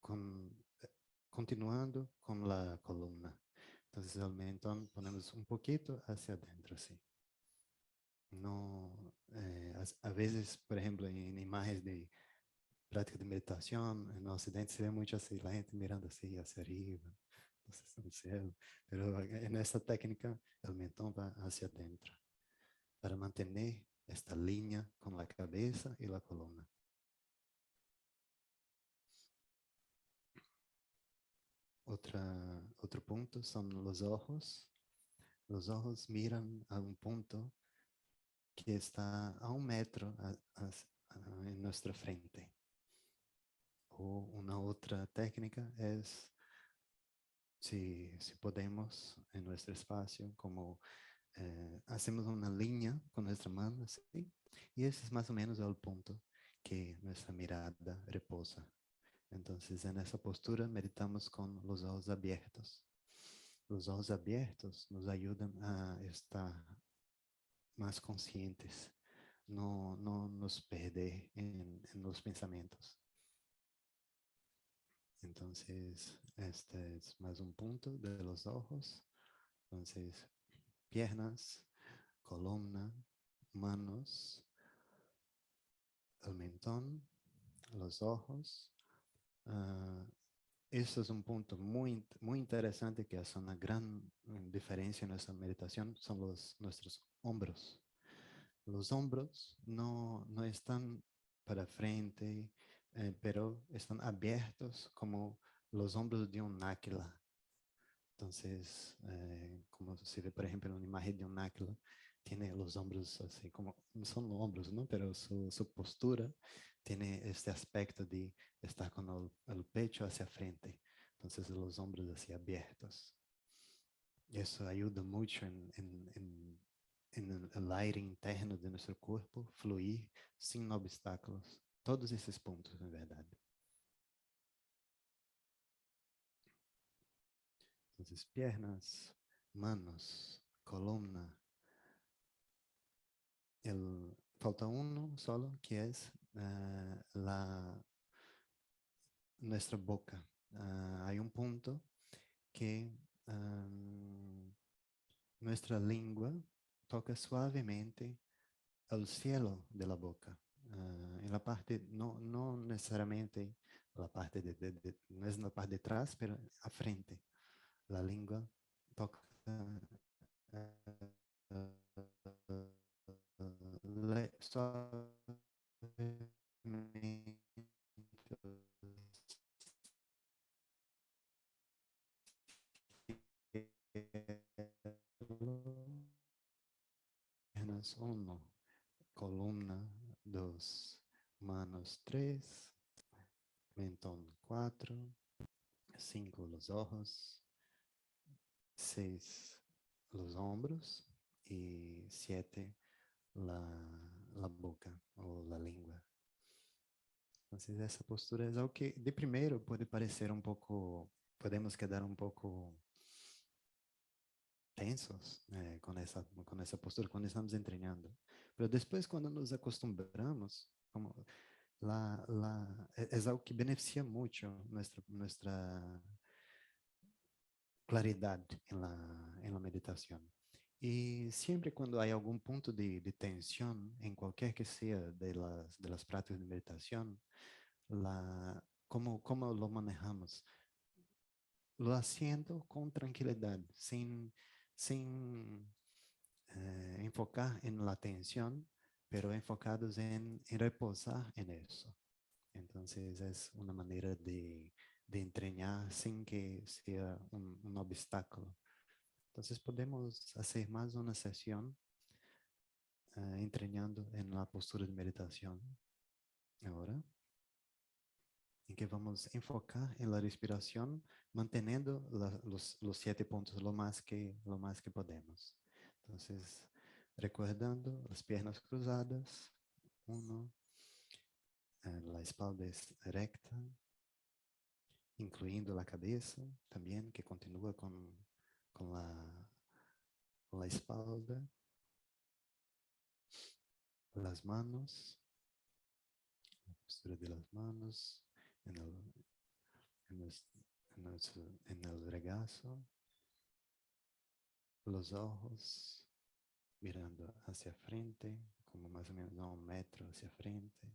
con, continuando con la columna. Entonces el mentón ponemos un poquito hacia adentro, así. No, a veces, por ejemplo, en imágenes de prática de meditación, en Occidente se ve mucho así, la gente mirando así hacia arriba, entonces en el cielo. Pero en esta técnica, el mentón va hacia adentro, para mantener esta línea con la cabeza y la columna. Otro punto son los ojos. Los ojos miran a un punto que está a 1 metro en nuestra frente. O una otra técnica es, si podemos, en nuestro espacio, como hacemos una línea con nuestra mano, ¿sí? Y ese es más o menos el punto que nuestra mirada reposa. Entonces, en esa postura meditamos con los ojos abiertos. Los ojos abiertos nos ayudan a estar más conscientes, no nos perder en los pensamientos. Entonces, este es más un punto de los ojos. Entonces, piernas, columna, manos, el mentón, los ojos. Eso es un punto muy interesante que hace una gran diferencia en nuestra meditación, son nuestros hombros. Los hombros no están para frente, pero están abiertos como los hombros de un águila. Entonces, como se ve, por ejemplo, en una imagen de un águila, tiene los hombros así, como no son hombros, ¿no? Pero su postura tiene este aspecto de estar con el pecho hacia frente. Entonces, los hombros así abiertos. Eso ayuda mucho en el aire interno de nuestro cuerpo fluir sin obstáculos. Todos esses pontos, na verdade. Entonces, piernas, manos, columna. Falta uno solo, que es nuestra boca. Hay un punto que nuestra lengua toca suavemente el cielo de la boca. En la parte, no necesariamente la parte no es la parte de atrás, pero a frente. La lengua toca suavemente piernas uno, columna 2, manos 3, mentón 4, 5 los ojos, 6 los hombros y 7 la, la boca o la lengua. Entonces esa postura es algo que de primero puede parecer un poco, podemos quedar un poco tensos con esa postura cuando estamos entrenando. Pero después cuando nos acostumbramos, como es algo que beneficia mucho nuestra claridad en la meditación. Y siempre cuando hay algún punto de tensión, en cualquier que sea de las prácticas de meditación, cómo lo manejamos, lo haciendo con tranquilidad, sin enfocar en la tensión, pero enfocados en reposar en eso. Entonces es una manera de entrenar sin que sea un obstáculo. Entonces podemos hacer más una sesión entrenando en la postura de meditación ahora, en que vamos a enfocar en la respiración, manteniendo los 7 puntos lo más que podemos. Entonces, recordando las piernas cruzadas, uno, la espalda es recta, incluyendo la cabeza también, que continúa con la espalda, las manos, la postura de las manos en el, en los- en el regazo, los ojos mirando hacia frente, como más o menos a 1 metro hacia frente,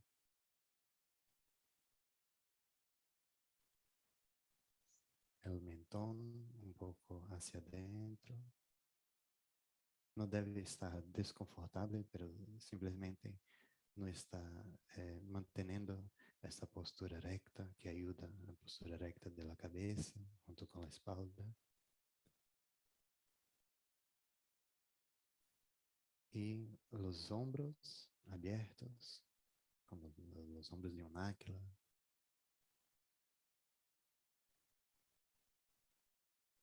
el mentón un poco hacia adentro. No debe estar desconfortable, pero simplemente no está manteniendo esta postura recta que ayuda a la postura recta de la cabeza junto con la espalda. Y los hombros abiertos, como los hombros de un águila.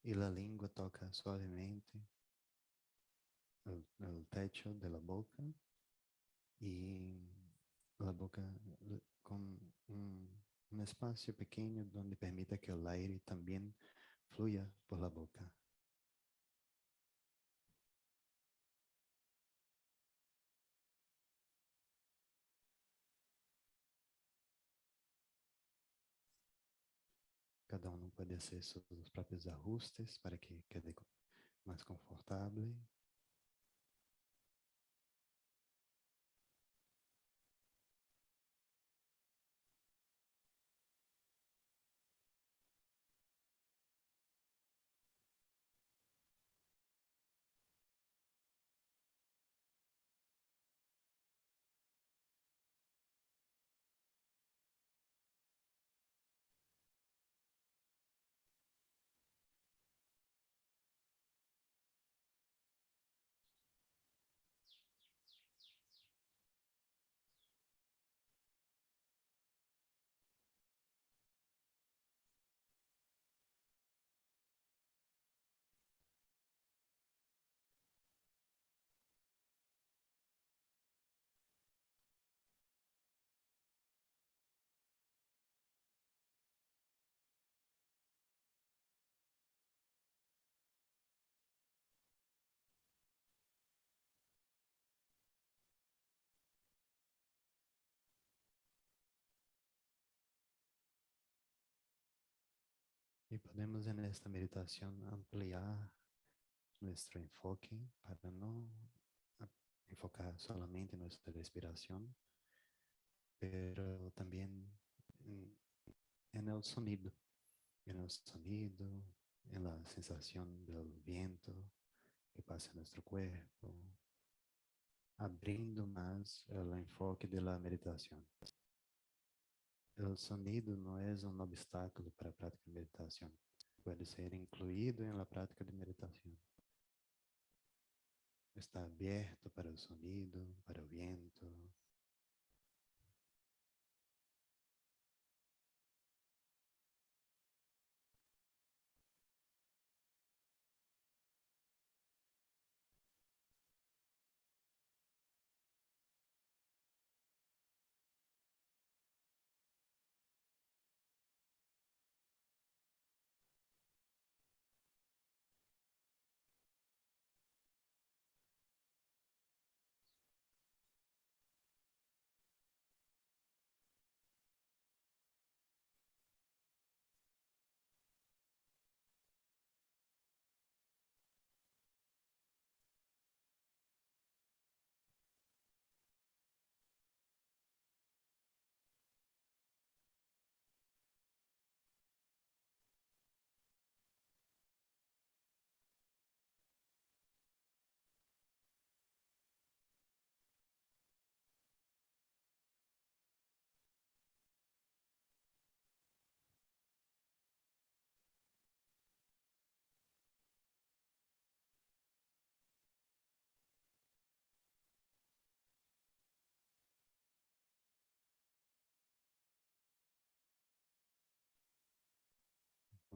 Y la lengua toca suavemente el techo de la boca y la boca con un espacio pequeño donde permita que el aire también fluya por la boca. Cada uno puede hacer sus propios ajustes para que quede más confortable. Y podemos en esta meditación ampliar nuestro enfoque para no enfocar solamente en nuestra respiración, pero también en, en en el sonido, en la sensación del viento que pasa en nuestro cuerpo, abrindo más el enfoque de la meditación. El sonido no es un obstáculo para la práctica de meditación. Puede ser incluido en la práctica de meditación. Está abierto para el sonido, para el viento.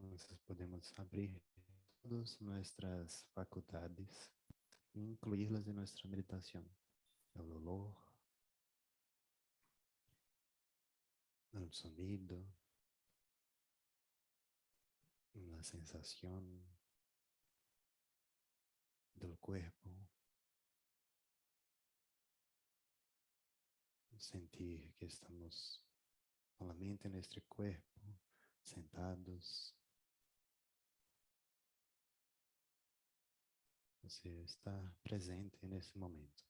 Entonces podemos abrir todas nuestras facultades e incluirlas en nuestra meditación. El olor, el sonido, la sensación del cuerpo, sentir que estamos con la mente en nuestro cuerpo, sentados. Você está presente nesse momento.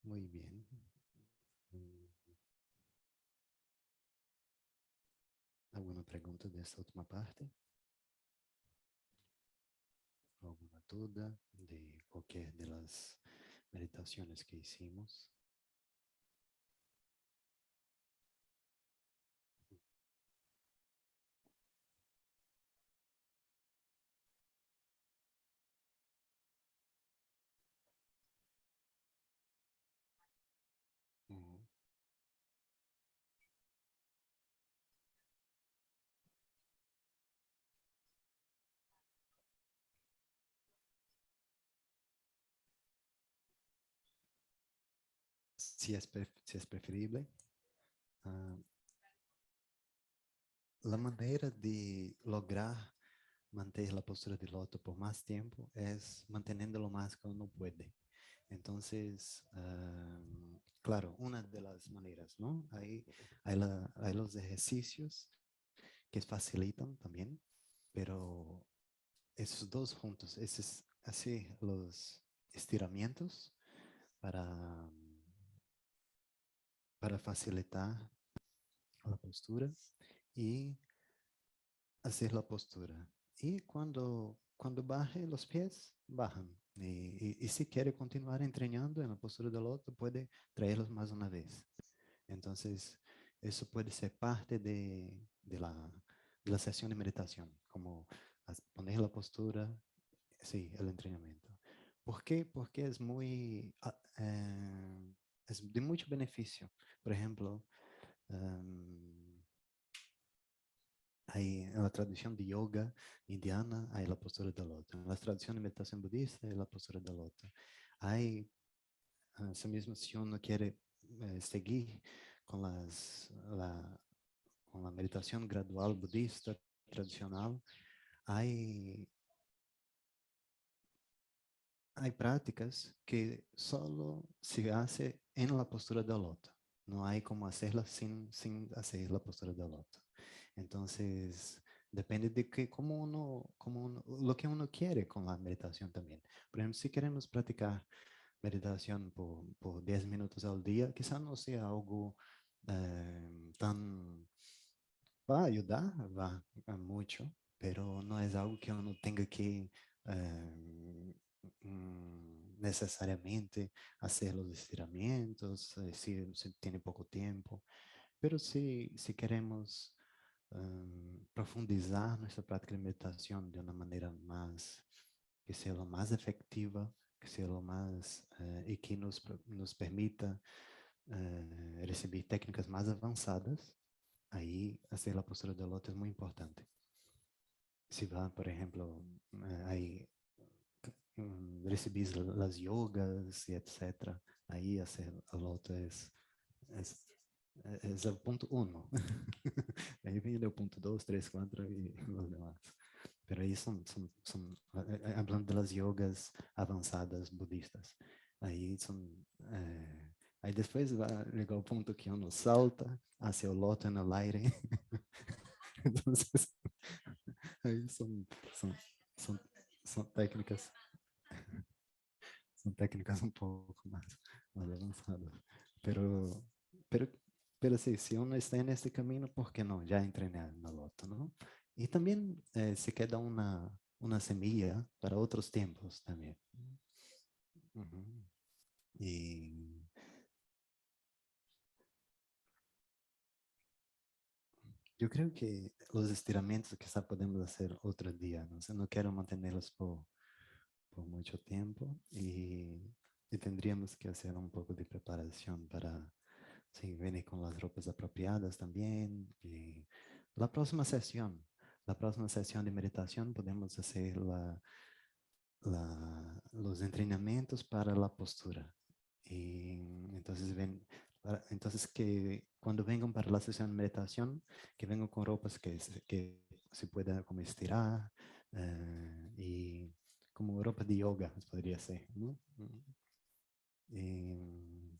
Muy bien. Mm, ¿Alguna pregunta de esta última parte? ¿Alguna duda de cualquier de las meditaciones que hicimos? Ujú. Si es preferible, ah, la manera de lograr mantener la postura de loto por más tiempo es manteniendo lo más que uno puede. Entonces, claro, una de las maneras, ¿no? Hay los ejercicios que facilitan también, pero esos dos juntos, esos, así, los estiramientos para, para facilitar la postura y hacer la postura. Y cuando baje los pies, bajan. Y si quiere continuar entrenando en la postura del otro, puede traerlos más una vez. Entonces, eso puede ser parte de la sesión de meditación, como poner la postura, sí, el entrenamiento. ¿Por qué? Porque es de mucho beneficio. Por ejemplo, em, hay en la tradición de yoga indiana hay la postura del otro. En la tradición de meditación budista hay la postura del otro. Hay, así mismo, si uno quiere seguir con con la meditación gradual budista tradicional, hay, hay prácticas que solo se hace en la postura del otro. No hay como hacerla sin hacer la postura del otro. Entonces, depende de que lo que uno quiere con la meditación también. Por ejemplo, si queremos practicar meditación por 10 minutos al día, quizá no sea algo tan... Va a ayudar, va a mucho, pero no es algo que uno tenga que necesariamente hacer los estiramientos, si tiene poco tiempo. Pero si queremos profundizar nuestra práctica de meditación de una manera más, que sea lo más efectiva, que sea lo más, y que nos permita recibir técnicas más avanzadas, ahí hacer la postura del loto es muy importante. Si va, por ejemplo, ahí recibir las yogas y etcétera, ahí hacer el loto es, es el punto uno. Ahí viene el punto dos, tres, cuatro y los demás. Pero ahí hablando de las yogas avanzadas budistas. Aí são, aí depois vai chegar o ponto que uno salta hacia el loto en el aire. Entonces, aí são, são, são técnicas, são técnicas um pouco mais avançadas. Pero, pero, pero sí, si uno está en este camino, ¿por qué no? Ya entrenar en la loto, ¿no? Y también se queda una semilla para otros tiempos también. Ujú. Y yo creo que los estiramientos quizá podemos hacer otro día, no sé, no quiero mantenerlos por mucho tiempo y tendríamos que hacer un poco de preparación para sí, venir con las ropas apropiadas también. Y la próxima sesión de meditación podemos hacer los entrenamientos para la postura. Y entonces entonces que cuando vengan para la sesión de meditación, que vengan con ropas que se pueda como estirar y como ropa de yoga, podría ser, ¿no? Y,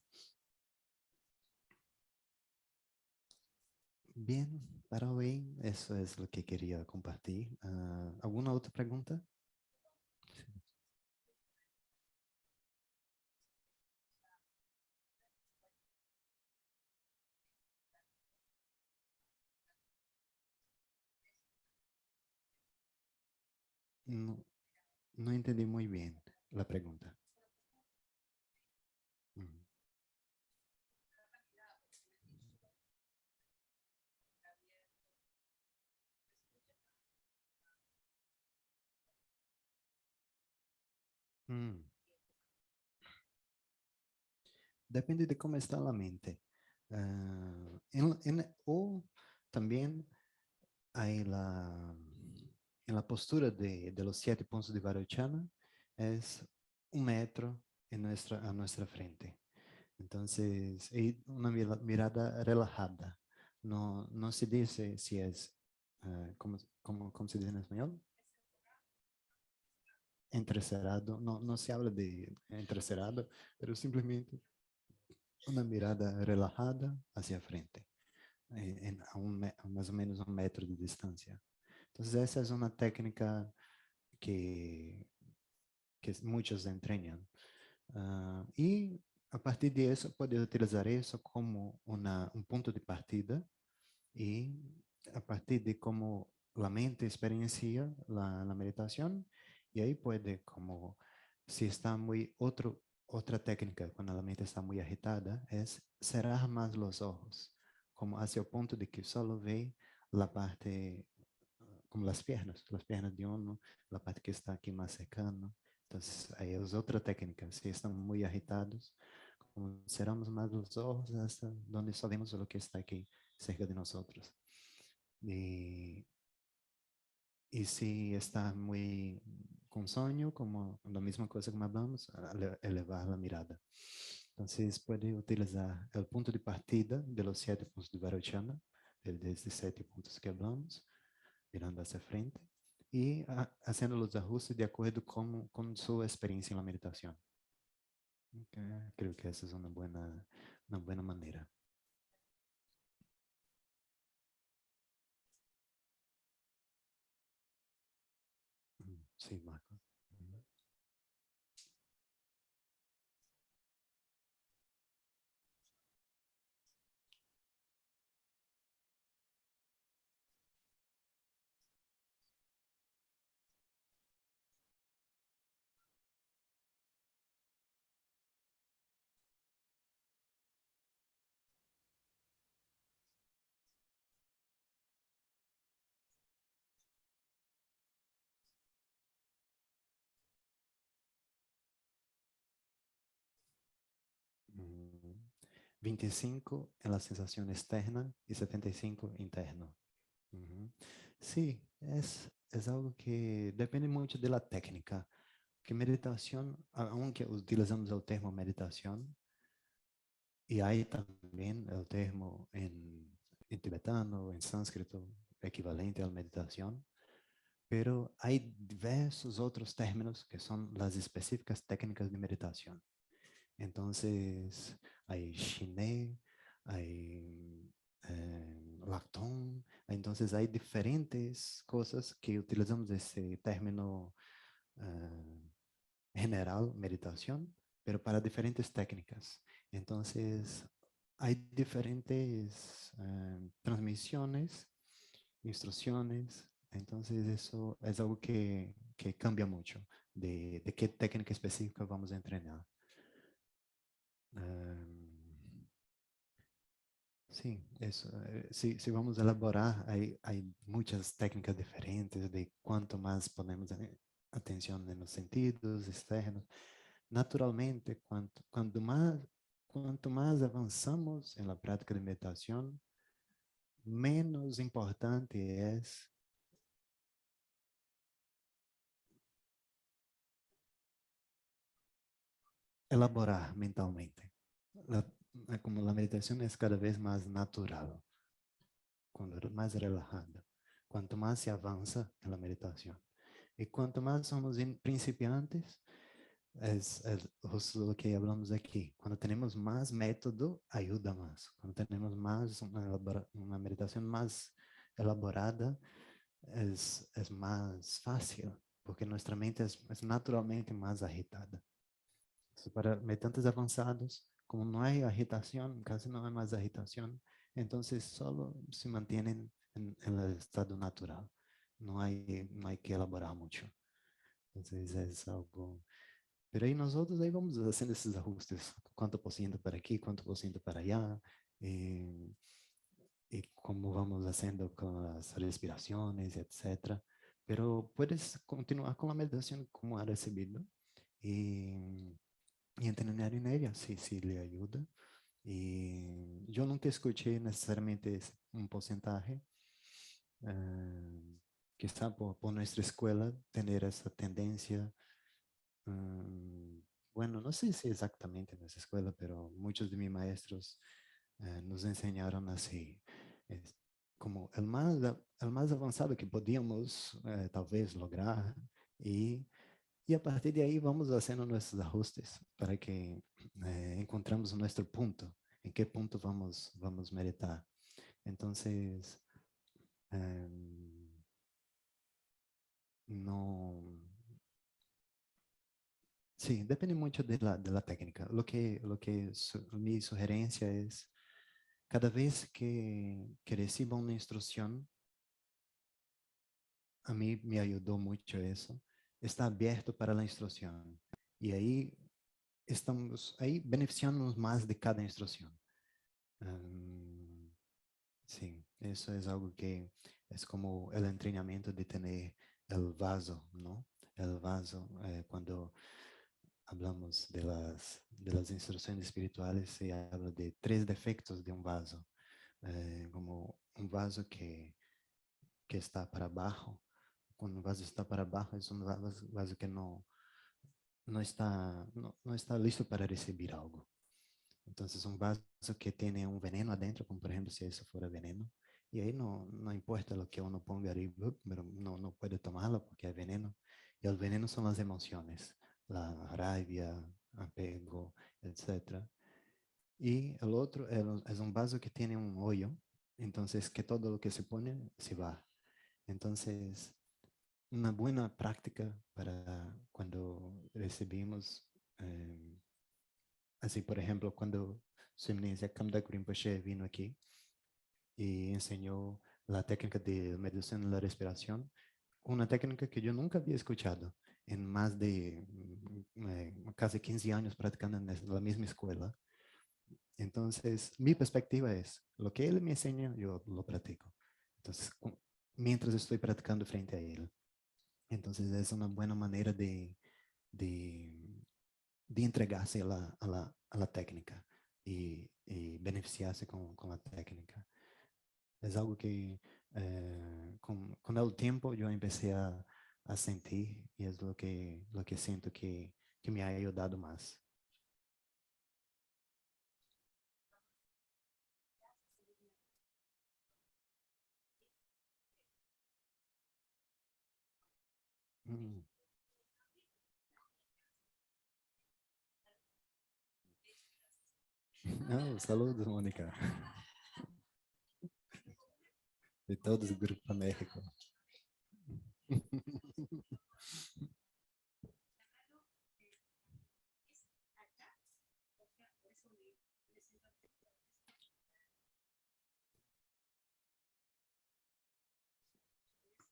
bien, para hoy eso es lo que quería compartir. ¿Alguna otra pregunta? No, no entendí muy bien la pregunta. Mm. Mm. Depende de cómo está la mente. O también hay en la postura de los 7 puntos de Varochana, es 1 metro a nuestra frente. Entonces, hay una mirada relajada. No, no se dice si es, ¿cómo se dice en español? Entrecerrado. No, no se habla de entrecerrado, pero simplemente una mirada relajada hacia frente, a más o menos 1 metro de distancia. Entonces, esa es una técnica que, que muchos entrenan. Y a partir de eso, puedes utilizar eso como un punto de partida y a partir de cómo la mente experiencia la meditación, y ahí puede como, si está otra técnica cuando la mente está muy agitada, es cerrar más los ojos, como hacia el punto de que solo ve la parte, como las piernas de uno, la parte que está aquí más cercana. Entonces, ahí es otra técnica. Si están muy agitados, como cerramos más los ojos hasta donde só vemos lo que está aquí cerca de nosotros. Y, y si está muy con sueño, como la misma cosa que hablamos, elevar la mirada. Entonces, puede utilizar el punto de partida de los 7 puntos de Varochana, de estos 7 puntos que hablamos, mirando hacia frente, y haciendo los ajustes de acuerdo con su experiencia en la meditación. Creo que esa es una buena manera. Sí, Marco. Ujú. 25 en la sensación externa y 75 interno. Ujú. Sí, es algo que depende mucho de la técnica. Que meditación, aunque utilizamos el termo meditación, y hay también el termo en tibetano, en sánscrito, equivalente a la meditación, pero hay diversos otros términos que son las específicas técnicas de meditación. Entonces, hay Shiné, hay Lacton, entonces hay diferentes cosas que utilizamos ese término general, meditación, pero para diferentes técnicas. Entonces, hay diferentes transmisiones, instrucciones, entonces eso es algo que cambia mucho de qué técnica específica vamos a entrenar. Em, Sí, eso. Si vamos a elaborar, hay muchas técnicas diferentes de cuánto más ponemos atención en los sentidos externos. Naturalmente, cuanto más avanzamos en la práctica de meditación, menos importante es elaborar mentalmente. La- como la meditación es cada vez más natural, cuando más relajada, cuanto más se avanza en la meditación. Y cuanto más somos principiantes, es justo lo que hablamos aquí. Cuando tenemos más método, ayuda más. Cuando tenemos más una meditación más elaborada, es más fácil, porque nuestra mente es naturalmente más agitada. Entonces, para meditantes avanzados, como no hay agitación, casi no hay más agitación, entonces solo se mantienen en el estado natural. No hay que elaborar mucho. Entonces es algo... Pero ahí nosotros ahí vamos haciendo esses ajustes, cuánto por ciento para aquí, cuánto por ciento para allá, y cómo vamos haciendo con las respiraciones, etcétera. Pero puedes continuar con la meditación como ha recibido y, y entrenar en ella, si le ayuda. Y yo nunca escuché necesariamente un porcentaje, quizá por nuestra escuela tener esa tendencia. mm, bueno, no sé si exactamente en nuestra escuela, pero muchos de mis maestros nos enseñaron así, es como el más avanzado que podíamos talvez lograr y a partir de ahí vamos haciendo nuestros ajustes para que encontramos nuestro punto, en qué punto vamos meditar. Entonces, no, sí, depende mucho de la técnica. Mi sugerencia es, cada vez que reciba una instrucción, a mí me ayudó mucho eso, está abierto para la instrucción. Y ahí estamos, ahí beneficiándonos más de cada instrucción. Um, sí, eso es algo que es como el entrenamiento de tener el vaso, ¿no? El vaso, cuando hablamos de las instrucciones espirituales, se habla de tres defectos de un vaso, como un vaso que está para abajo. Cuando un vaso está para abajo, es un vaso que no está listo para recibir algo. Entonces, un vaso que tiene un veneno adentro, como por ejemplo si eso fuera veneno, y ahí no importa lo que uno ponga arriba, pero no puede tomarlo porque hay veneno. Y el veneno son las emociones, la rabia, apego, etcétera. Y el otro es un vaso que tiene un hoyo, entonces que todo lo que se pone se va. Entonces, una buena práctica para cuando recibimos, así por ejemplo, cuando su eminencia Kamdak Rinpoche vino aquí y enseñó la técnica de meditación en la respiración, una técnica que yo nunca había escuchado en más de casi 15 años practicando en la misma escuela. Entonces, mi perspectiva es, lo que él me enseña, yo lo practico. Entonces, mientras estoy practicando frente a él. Entonces, es una buena manera de, de entregarse a la técnica y beneficiarse con la técnica. Es algo que con el tiempo yo empecé a sentir y es lo que siento que me ha ayudado más. Mm. Oh, saludos, Mónica, de todos do Grupo México.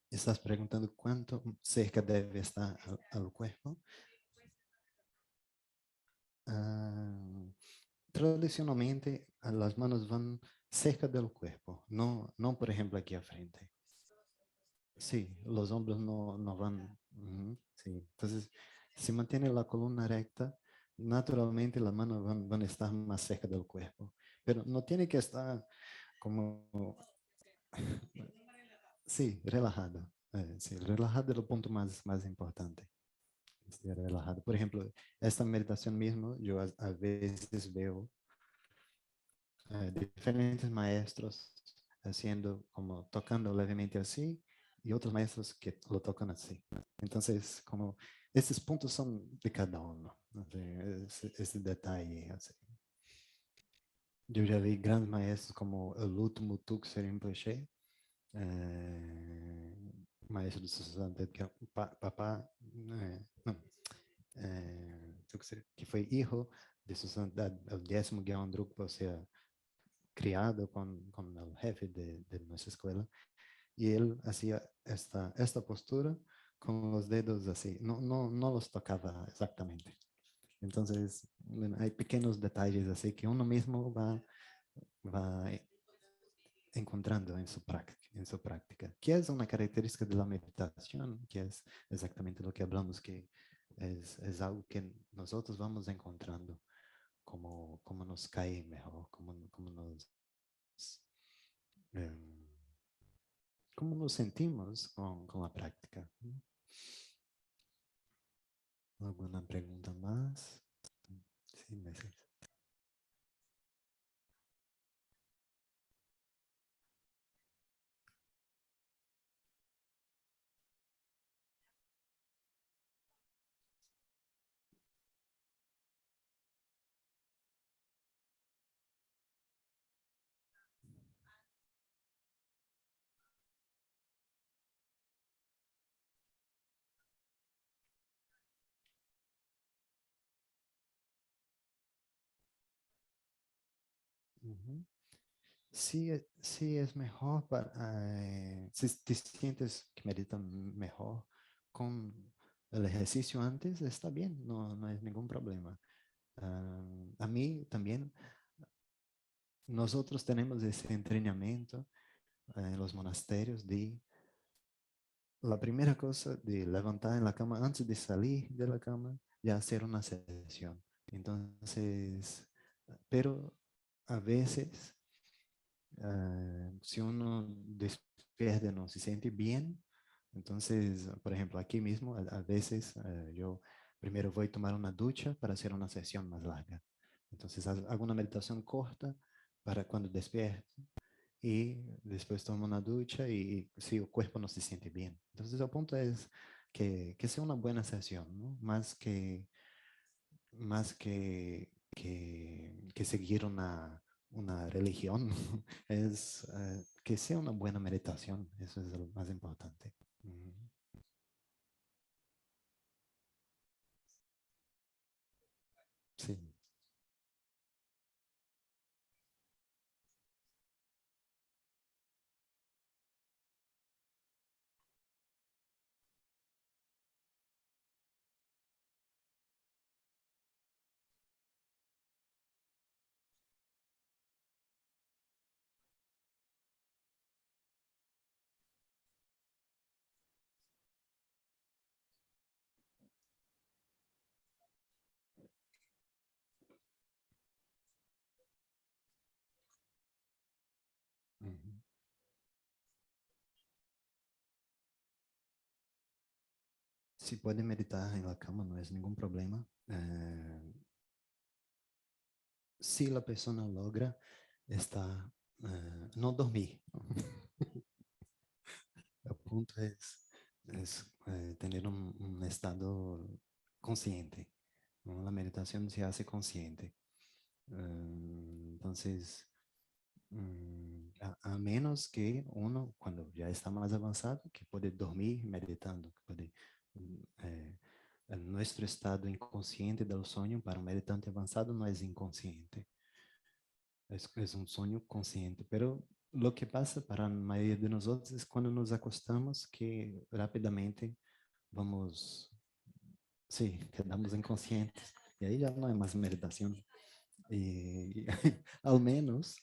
Estás preguntando cuánto cerca debe estar al cuerpo. Ah, tradicionalmente, las manos van cerca del cuerpo, no por ejemplo aquí a frente. Sí, los hombros no van. Ujú, sí, entonces, si mantiene la columna recta, naturalmente las manos van a estar más cerca del cuerpo, pero no tiene que estar como, sí, relajado. Sí, relajado es el punto más importante. Estar relajado. Por ejemplo, esta meditación mismo, yo a veces veo diferentes maestros haciendo como tocando levemente así y otros maestros que lo tocan así. Entonces, como estos puntos son de cada uno, ¿no? Ese detalle. Así. Yo ya vi grandes maestros como el último Tuxer Rinpoche, maestro de Santidad, papá, no, Tuxer, que fue hijo de su santidad, el 10º Gyan Drukpa, o sea, criado con el jefe de nuestra escuela, y él hacía esta postura con los dedos así, no los tocaba exactamente. Entonces, bueno, hay pequeños detalles así que uno mismo va encontrando en su práctica, que es una característica de la meditación, que es exactamente lo que hablamos, que es algo que nosotros vamos encontrando, como nos cae mejor, em, cómo nos sentimos con la práctica. ¿Alguna pregunta más? Sí, Mercedes. Ujú. Sí, sí es mejor si te sientes que meditan mejor con el ejercicio antes, está bien, no es ningún problema. A mí también, nosotros tenemos ese entrenamiento en los monasterios de la primera cosa de levantar en la cama antes de salir de la cama, ya hacer una sesión. Entonces, pero a veces si uno despierta no se siente bien, entonces, por ejemplo, aquí mismo, a veces yo primero voy a tomar una ducha para hacer una sesión más larga. Entonces, hago una meditación corta para cuando despierto y después tomo una ducha y si el cuerpo no se siente bien. Entonces, el punto es que sea una buena sesión, ¿no? Más que seguir una religión, es que sea una buena meditación, eso es lo más importante. Ujú. Sí. Ujú. Si puede meditar en la cama, no es ningún problema. Si la persona logra no dormir. El punto es tener un estado consciente, ¿no? La meditación se hace consciente. Entonces, a menos que uno, cuando ya está más avanzado, que puede dormir meditando, que puede, nuestro estado inconsciente del sueño para un meditante avanzado no es inconsciente, es un sueño consciente, pero lo que pasa para la mayoría de nosotros es cuando nos acostamos que rápidamente vamos, sí, quedamos inconscientes y ahí ya no hay más meditación. Y al menos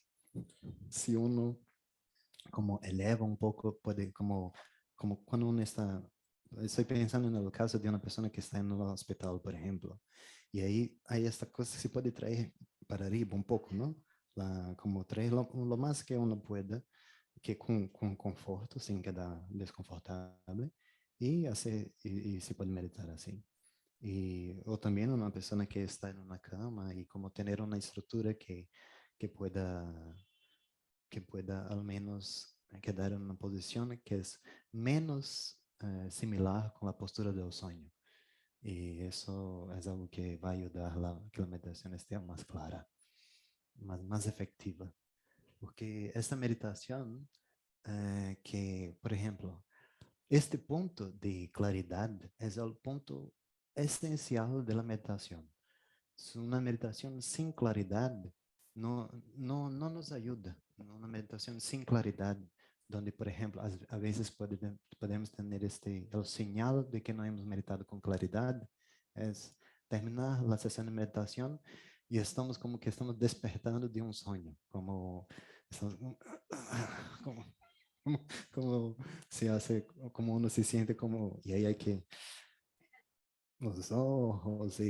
si uno como eleva un poco, puede como cuando uno está, estoy pensando en el caso de una persona que está en un hospital, por ejemplo, y ahí hay esta cosa que se puede traer para arriba un poco, ¿no? Como traer lo más que uno pueda, que con conforto, sin quedar desconfortable, y, y se puede meditar así. O también una persona que está en una cama y como tener una estructura que pueda que pueda al menos quedar en una posición que es menos similar con la postura del sueño. Y eso es algo que va a ayudar a que la meditación esté más clara, más efectiva. Porque esta meditación, que, por ejemplo, este punto de claridad es el punto esencial de la meditación. Una meditación sin claridad no nos ayuda. Una meditación sin claridad donde, por ejemplo, a veces podemos tener el señal de que no hemos meditado con claridad, es terminar la sesión de meditación y estamos como que estamos despertando de un sueño, como, estamos, como, como se hace, como uno se siente como, y ahí hay que, los ojos,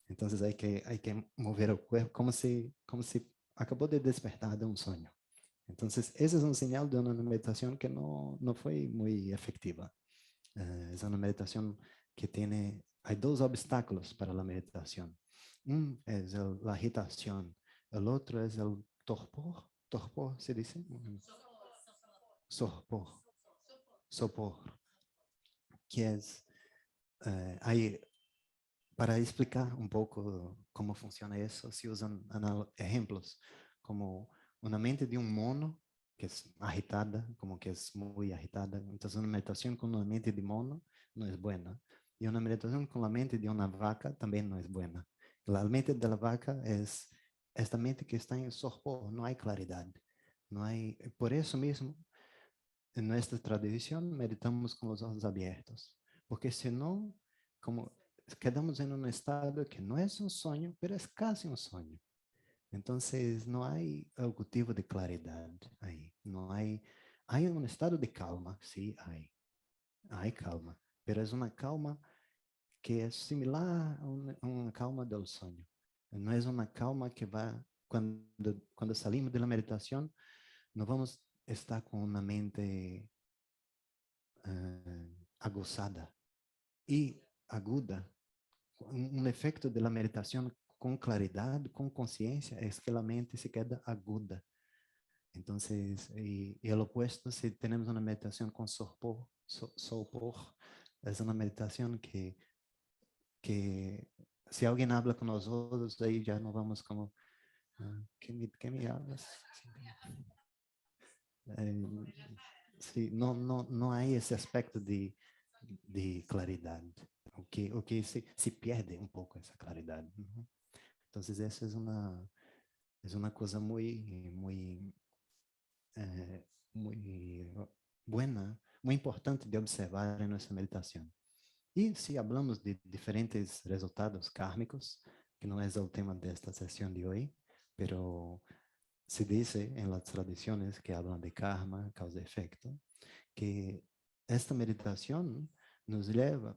entonces hay que mover el cuerpo, como si acabó de despertar de un sueño. Entonces, ese es un señal de una meditación que no fue muy efectiva. Es una meditación que hay dos obstáculos para la meditación. Es la agitación, el otro es el torpor se dice, sopor, sopor, que es, hay, para explicar un poco cómo funciona eso, se usan ejemplos como una mente de un mono que es agitada, como que es muy agitada. Entonces, una meditación con una mente de mono no es buena. Y una meditación con la mente de una vaca también no es buena. La mente de la vaca es esta mente que está en sopor, no hay claridad. No hay, por eso mismo, en nuestra tradición meditamos con los ojos abiertos, porque si no, como quedamos en un estado que no es un sueño, pero es casi un sueño. Entonces no hay el cultivo de claridad ahí, no hay un estado de calma, sí hay calma, pero es una calma que es similar a una calma del sueño. No es una calma que va, cuando salimos de la meditación, no vamos a estar con una mente aguzada y aguda. Un efecto de la meditación con claridad, con conciencia, es que la mente se queda aguda. Entonces, y el opuesto, si tenemos una meditación con sopor, es una meditación que si alguien habla con nosotros, ahí ya no vamos como, ¿qué me hablas? Eh, sí, no hay ese aspecto de claridad, o que se pierde un poco esa claridad, ¿no? Entonces, esa es una cosa muy buena, muy importante de observar en nuestra meditación. Y si hablamos de diferentes resultados kármicos, que no es el tema de esta sesión de hoy, pero se dice en las tradiciones que hablan de karma, causa y efecto, que esta meditación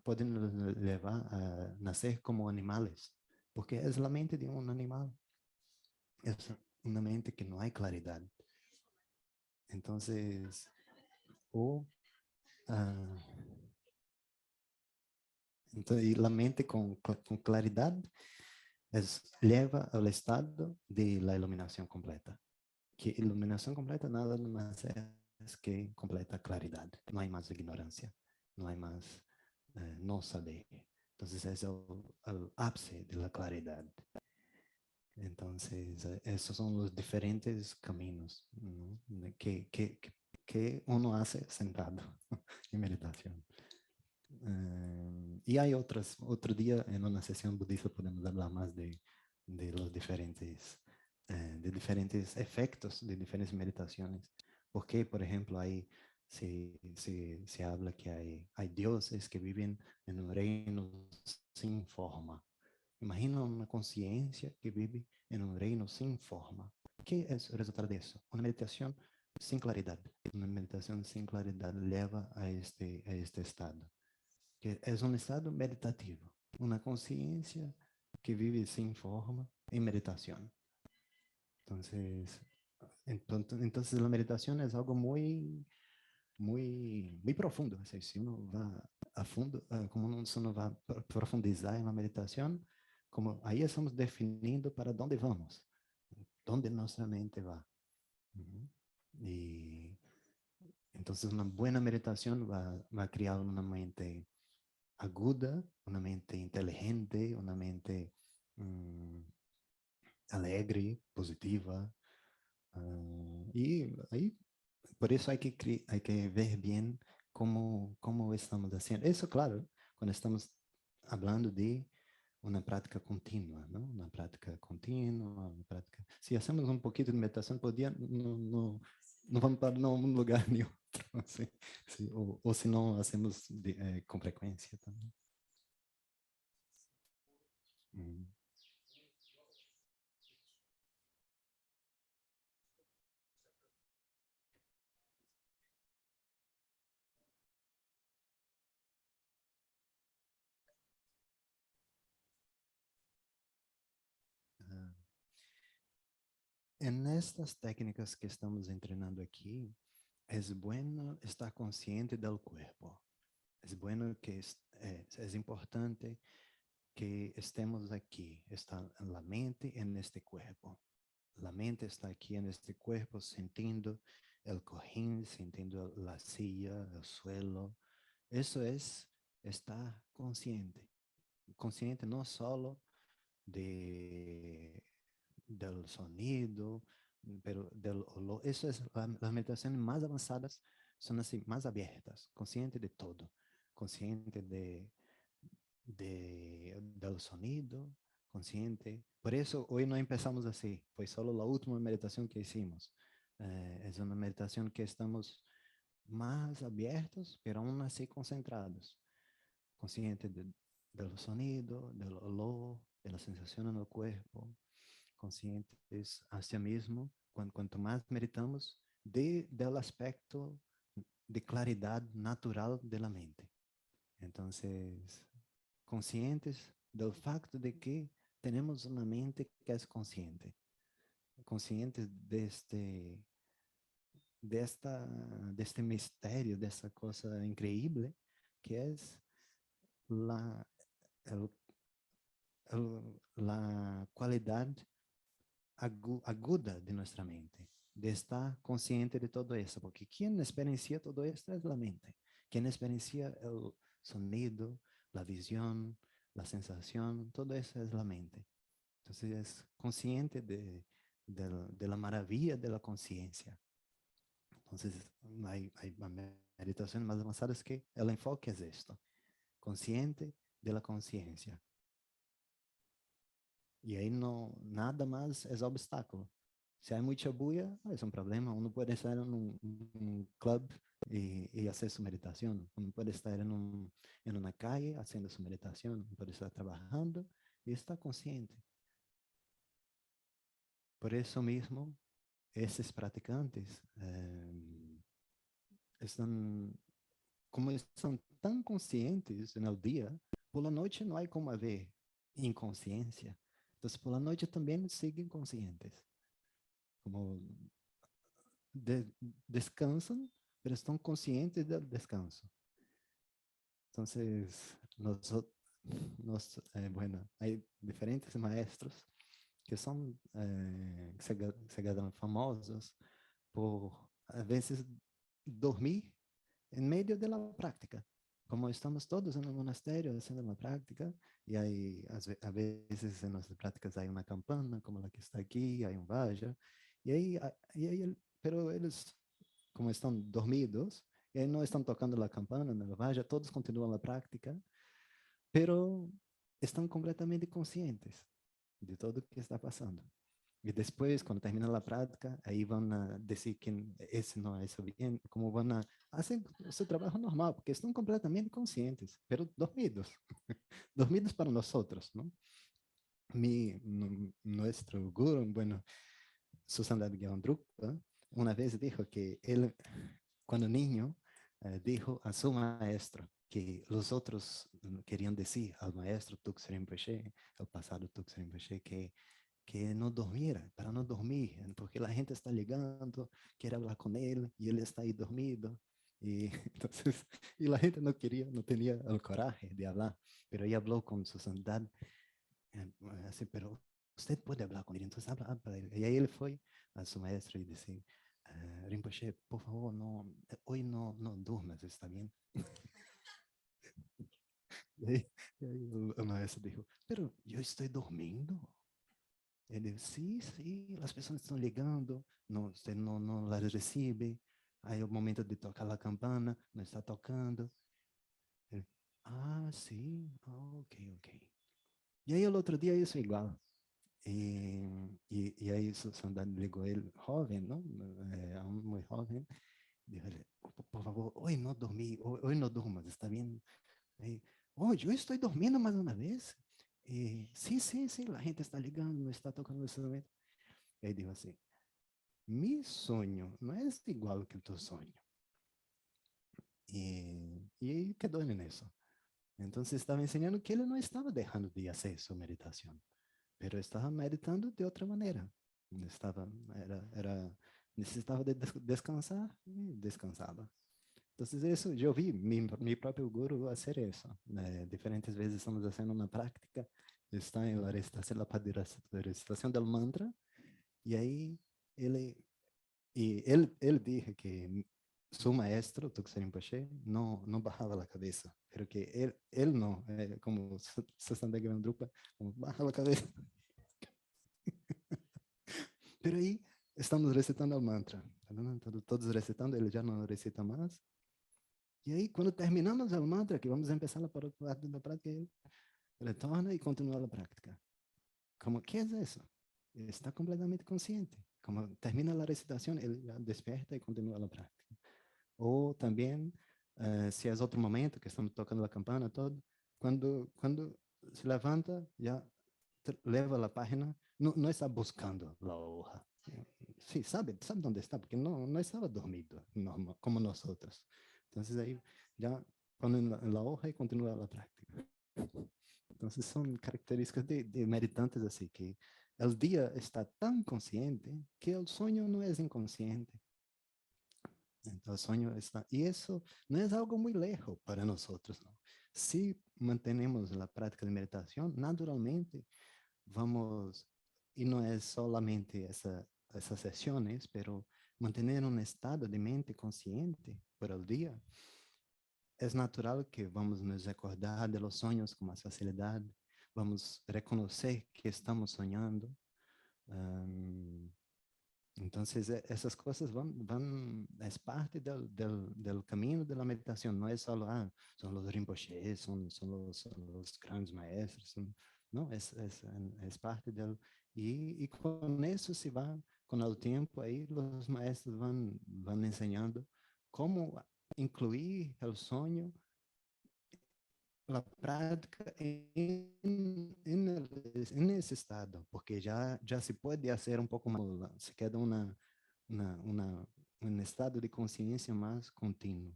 puede nos llevar a nacer como animales, porque es la mente de un animal, es una mente que no hay claridad. Entonces, o, ah, y la mente con claridad lleva al estado de la iluminación completa. Que iluminación completa nada más es que completa claridad. No hay más ignorancia, no hay más no saber. Entonces es el ápice de la claridad. Entonces, esos son los diferentes caminos, ¿no? Que uno hace sentado en meditación. Y hay otro día en una sesión budista podemos hablar más de los de diferentes efectos de diferentes meditaciones. Porque, por ejemplo, se habla que hay dioses que viven en un reino sin forma. Imagina una conciencia que vive en un reino sin forma. ¿Qué es el resultado de eso? Una meditación sin claridad. Una meditación sin claridad lleva a este estado, que es un estado meditativo. Una conciencia que vive sin forma en meditación. Entonces la meditación es algo muy profundo. O sea, si uno va a fondo, como uno va a profundizar en la meditación, como ahí estamos definiendo para dónde vamos, dónde nuestra mente va. Uhum. Y entonces una buena meditación va a crear una mente aguda, una mente inteligente, una mente mm, alegre, positiva. Y ahí, por eso hay que ver bien cómo estamos haciendo. Eso, claro, cuando estamos hablando de una práctica continua, ¿no? Una práctica continua, una práctica. Si hacemos un poquito de meditación por día, no, não vamos para nenhum lugar nem outro. Assim, ou se não, hacemos com frequência também. Hum. Ah, en estas técnicas que estamos entrenando aquí, es bueno estar consciente del cuerpo. Es bueno que es importante que estemos aquí. Está la mente en este cuerpo. La mente está aquí en este cuerpo sintiendo el cojín, sintiendo la silla, el suelo. Eso es estar consciente. Consciente no solo de, del sonido, pero del olor. Eso es, las meditaciones más avanzadas son así, más abiertas, consciente de todo, consciente del sonido, consciente. Por eso hoy no empezamos así, fue solo la última meditación que hicimos. Es una meditación que estamos más abiertos, pero aún así concentrados, consciente del sonido, del olor, de la sensación en el cuerpo, conscientes hacia mismo, cuanto más meditamos, del aspecto de claridad natural de la mente. Entonces, conscientes del facto de que tenemos una mente que es consciente, conscientes de este misterio, de esta cosa increíble que es la, el- la cualidad aguda de nuestra mente, de estar consciente de todo eso, porque quien experiencia todo esto es la mente, quien experiencia el sonido, la visión, la sensación, todo eso es la mente. Entonces es consciente de la maravilla de la conciencia. Entonces hay meditaciones más avanzadas que el enfoque es esto, consciente de la conciencia. Y ahí no, nada más es obstáculo. Si hay mucha bulla, es un problema. Uno puede estar en un club y hacer su meditación. Uno puede estar en una calle haciendo su meditación. Uno puede estar trabajando y está consciente. Por eso mismo, esses praticantes estão, como estão tão conscientes no dia, por la noite não há como haver inconsciência. Então, por la noite também seguem conscientes. Como descansan, pero están conscientes del descanso. Entonces, bueno, hay diferentes maestros que son, se quedan famosos por, a veces, dormir en medio de la práctica. Como estamos todos en el monasterio haciendo la práctica, y hay, a veces en nuestras prácticas hay una campana, como la que está aquí, hay un vaya, pero ellos, como están dormidos, y ahí no están tocando la campana en el vaya, todos continúan la práctica, pero están completamente conscientes de todo lo que está pasando. Y después, cuando termina la práctica, ahí van a decir que ese no es bien, como van a hacer su trabajo normal, porque están completamente conscientes, pero dormidos, dormidos para nosotros, ¿no? Nuestro guru, bueno, Susana Gyanendrupa, una vez dijo que él, cuando niño, dijo a su maestro que los otros querían decir al maestro Tuxen Rinpoche, el pasado Tuxen Rinpoche, que no dormiera, para no dormir, porque la gente está llegando, quiere hablar con él y él está ahí dormido. Y, entonces, y la gente no quería, no tenía el coraje de hablar, pero ella habló con su santidad, así, pero usted puede hablar con él, entonces habla. Y ahí él fue a su maestro y dice, Rinpoche, por favor, no, hoy no duermas, ¿está bien? Y ahí el maestro dijo, pero yo estoy durmiendo. Ele, sí, las personas están llegando, no, usted no las recibe, hay el momento de tocar la campana, no está tocando. Ele, sí, ok. Y ahí el otro día hizo igual. Y ahí Sandra ligó él joven, ¿no? Aún muy joven. Dijo, por favor, hoy no dormí, hoy no durmas, ¿está bien? Eh, oh, yo estoy durmiendo más una vez. Sí, sí, sí, la gente está ligando, está tocando el instrumento. Y ahí dijo así, mi sueño no es igual que tu sueño. Y ahí quedó en eso. Entonces estaba enseñando que él no estaba dejando de hacer su meditación, pero estaba meditando de otra manera. Estaba, necesitaba de descansar y descansaba. Entonces eso, yo vi mi propio guru hacer eso. Diferentes veces estamos haciendo una práctica, está en la recitación del mantra, y ahí ele, él dije que su maestro, Tuxen Rinpoche, no bajaba la cabeza, pero que él no, como Sasandega Drupa, como baja la cabeza. Pero ahí estamos recitando el mantra, todos recitando, ele já não recita mais. E aí, quando terminamos o mantra, que vamos empezar a parte da prática, ele retorna e continua a prática. Como, que é isso? Ele está completamente consciente. Como termina a recitação, ele já desperta e continua a prática. Ou também, se é outro momento, que estamos tocando a campana, todo, quando se levanta, já leva a página, não está buscando a hoja. Sim, sabe onde está, porque não estava dormido, normal, como nós outros. Então, aí já põe na hoja e continua a prática. Então, são características de meditantes assim, que o dia está tão consciente que o sonho não é inconsciente. Então, o sonho está... E isso não é algo muito lejos para nós outros, não. Se mantenemos a prática de meditação, naturalmente vamos, y no es solamente esas sesiones, pero mantener un estado de mente consciente por el día, es natural que vamos nos recordar de los sueños con más facilidad, vamos a reconocer que estamos soñando. Entonces, esas cosas es parte del camino de la meditación, no es solo, son los Rinpoche, son los grandes maestros, no, es parte del, y con eso se va, con el tiempo ahí los maestros van enseñando cómo incluir el sueño, la práctica en ese estado, porque ya se puede hacer un poco más, se queda un estado de conciencia más continuo.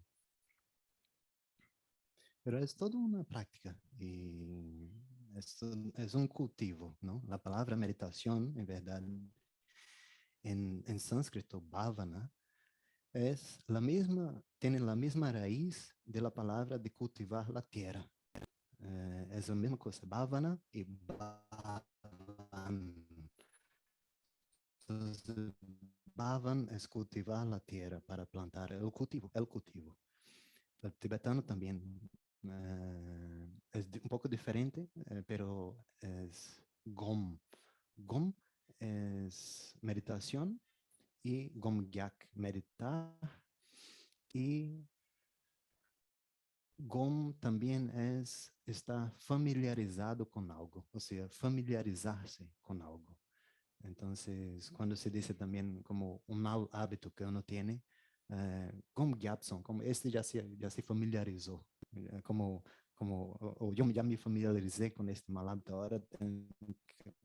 Pero es toda una práctica y es un cultivo, ¿no? La palabra meditación, en verdad, en sánscrito, bhavana, es la misma, tiene la misma raíz de la palabra de cultivar la tierra. Es la misma cosa, bhavana y bhavan. Entonces, bhavan es cultivar la tierra para plantar, el cultivo, el cultivo. El tibetano también es un poco diferente, pero es gom. Gom es meditación y gomgyak, meditar, y Gom también es estar familiarizado con algo, o sea, familiarizarse con algo. Entonces, cuando se dice también como un mal hábito que uno tiene, Gom Gyatson, como este ya se familiarizó, o yo ya me familiarizé con este mal hábito, ahora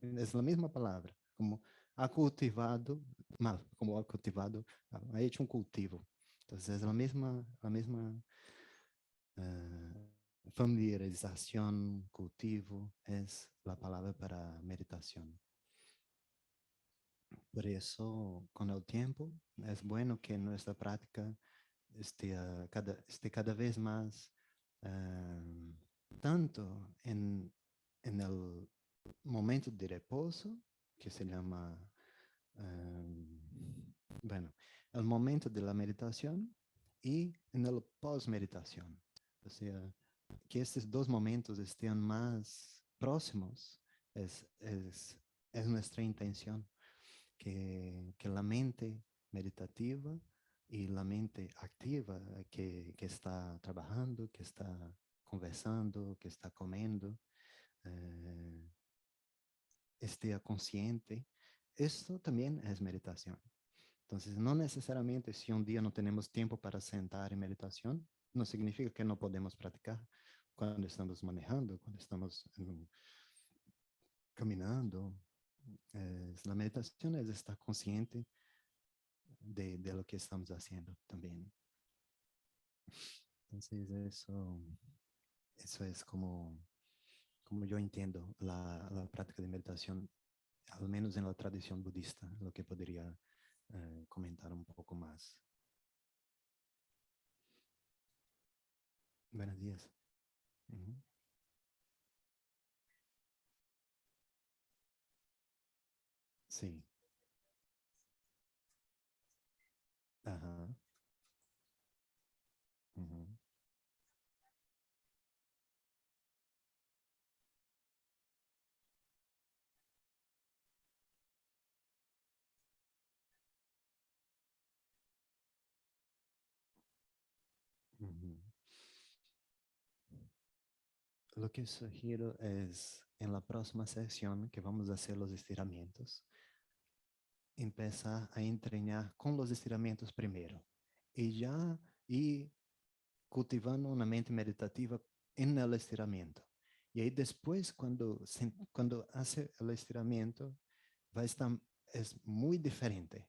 es la misma palabra, como ha cultivado, mal, como ha cultivado, ha hecho un cultivo. Entonces, es la misma familiarización, cultivo, es la palabra para meditación. Por eso, con el tiempo, es bueno que nuestra práctica esté cada vez más, tanto en el momento de reposo, que se llama, bueno, el momento de la meditación, y en el post-meditación. O sea, que estos dos momentos estén más próximos es nuestra intención, que la mente meditativa y la mente activa que está trabajando, que está conversando, que está comiendo, esté consciente, esto también es meditación. Entonces, no necesariamente si un día no tenemos tiempo para sentar en meditación, no significa que no podemos practicar cuando estamos manejando, cuando estamos caminando. La meditación es estar consciente de lo que estamos haciendo también. Entonces, eso es como yo entiendo la práctica de meditación, al menos en la tradición budista, lo que podría comentar un poco más. Buenos días. Ujú. Sí. Ajá. Ujú. Ujú. Lo que sugiero es, en la próxima sesión que vamos a hacer los estiramientos, empezar a entrenar con los estiramientos primero y ya ir cultivando una mente meditativa en el estiramiento. Y ahí después, cuando hace el estiramiento, va a estar, es muy diferente.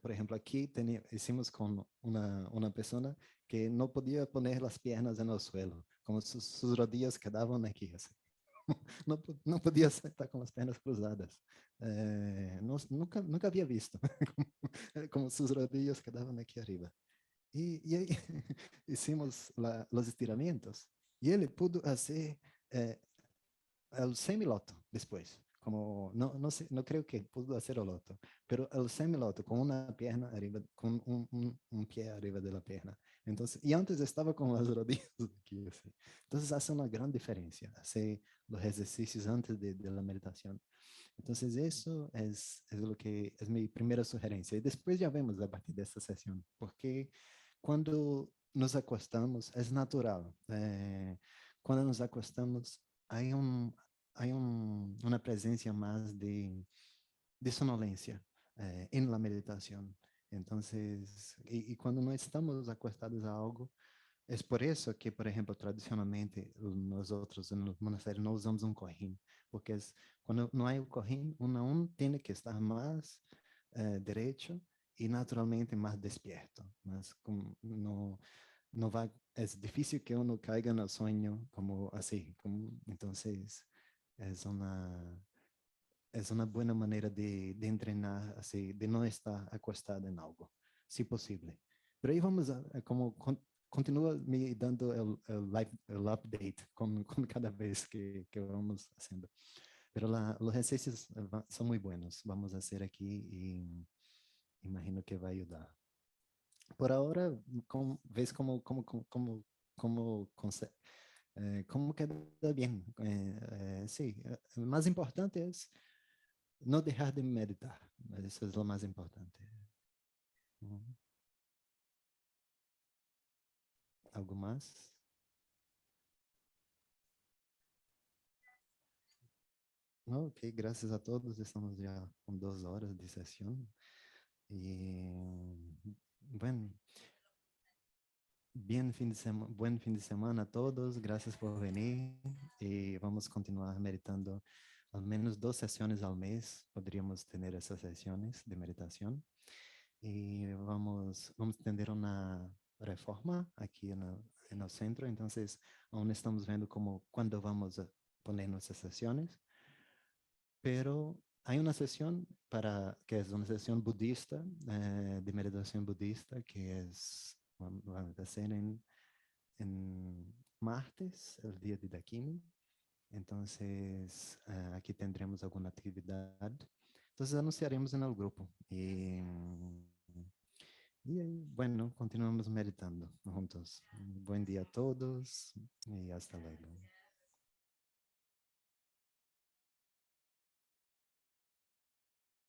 Por ejemplo, aquí hicimos con una persona que no podía poner las piernas en el suelo, como sus rodillas quedaban aquí, así. No podía estar con las piernas cruzadas. Nunca había visto como sus rodillas quedaban aquí arriba. Y ahí hicimos los estiramientos y él pudo hacer eh, el semiloto después. Como, no sé, no creo que pudo hacer el loto, pero el semiloto con una pierna arriba, con un pie arriba de la pierna. Entonces, y antes estaba con las rodillas aquí, así. Entonces hace una gran diferencia, hace los ejercicios antes de la meditación. Entonces eso es lo que es mi primera sugerencia. Y después ya vemos a partir de esta sesión, porque cuando nos acostamos es natural. Cuando nos acostamos hay, una presencia más de sonolencia en la meditación. Entonces, y cuando no estamos acostados a algo, es por eso que, por ejemplo, tradicionalmente nosotros en los monasterios no usamos un cojín, porque cuando no hay un cojín, uno aún tiene que estar más derecho y naturalmente más despierto. No va, es difícil que uno caiga en el sueño como así. Entonces, es es una buena manera de entrenar, así, de no estar acostado en algo, si posible. Pero ahí vamos como continúa me dando el update con cada vez que vamos haciendo. Pero los ejercicios son muy buenos. Vamos a hacer aquí y imagino que va a ayudar. Por ahora, ves cómo queda bien. Sí, lo más importante es no dejar de meditar. Eso es lo más importante. Ujú. ¿Algo más? No, ok, gracias a todos. Estamos ya con 2 horas de sesión. Y bueno, buen fin de semana a todos. Gracias por venir. Y vamos a continuar meditando al menos 2 sesiones al mes. Podríamos tener esas sesiones de meditación. Y vamos a tener una reforma aquí en el centro. Entonces, aún estamos viendo cuándo vamos a poner nuestras sesiones. Pero hay una sesión que es una sesión budista, de meditación budista, que vamos a hacer en martes, el día de Dakini. Entonces, aquí tendremos alguna actividad. Entonces, anunciaremos en el grupo. Y ahí, bueno, continuamos meditando juntos. Buen día a todos y hasta luego.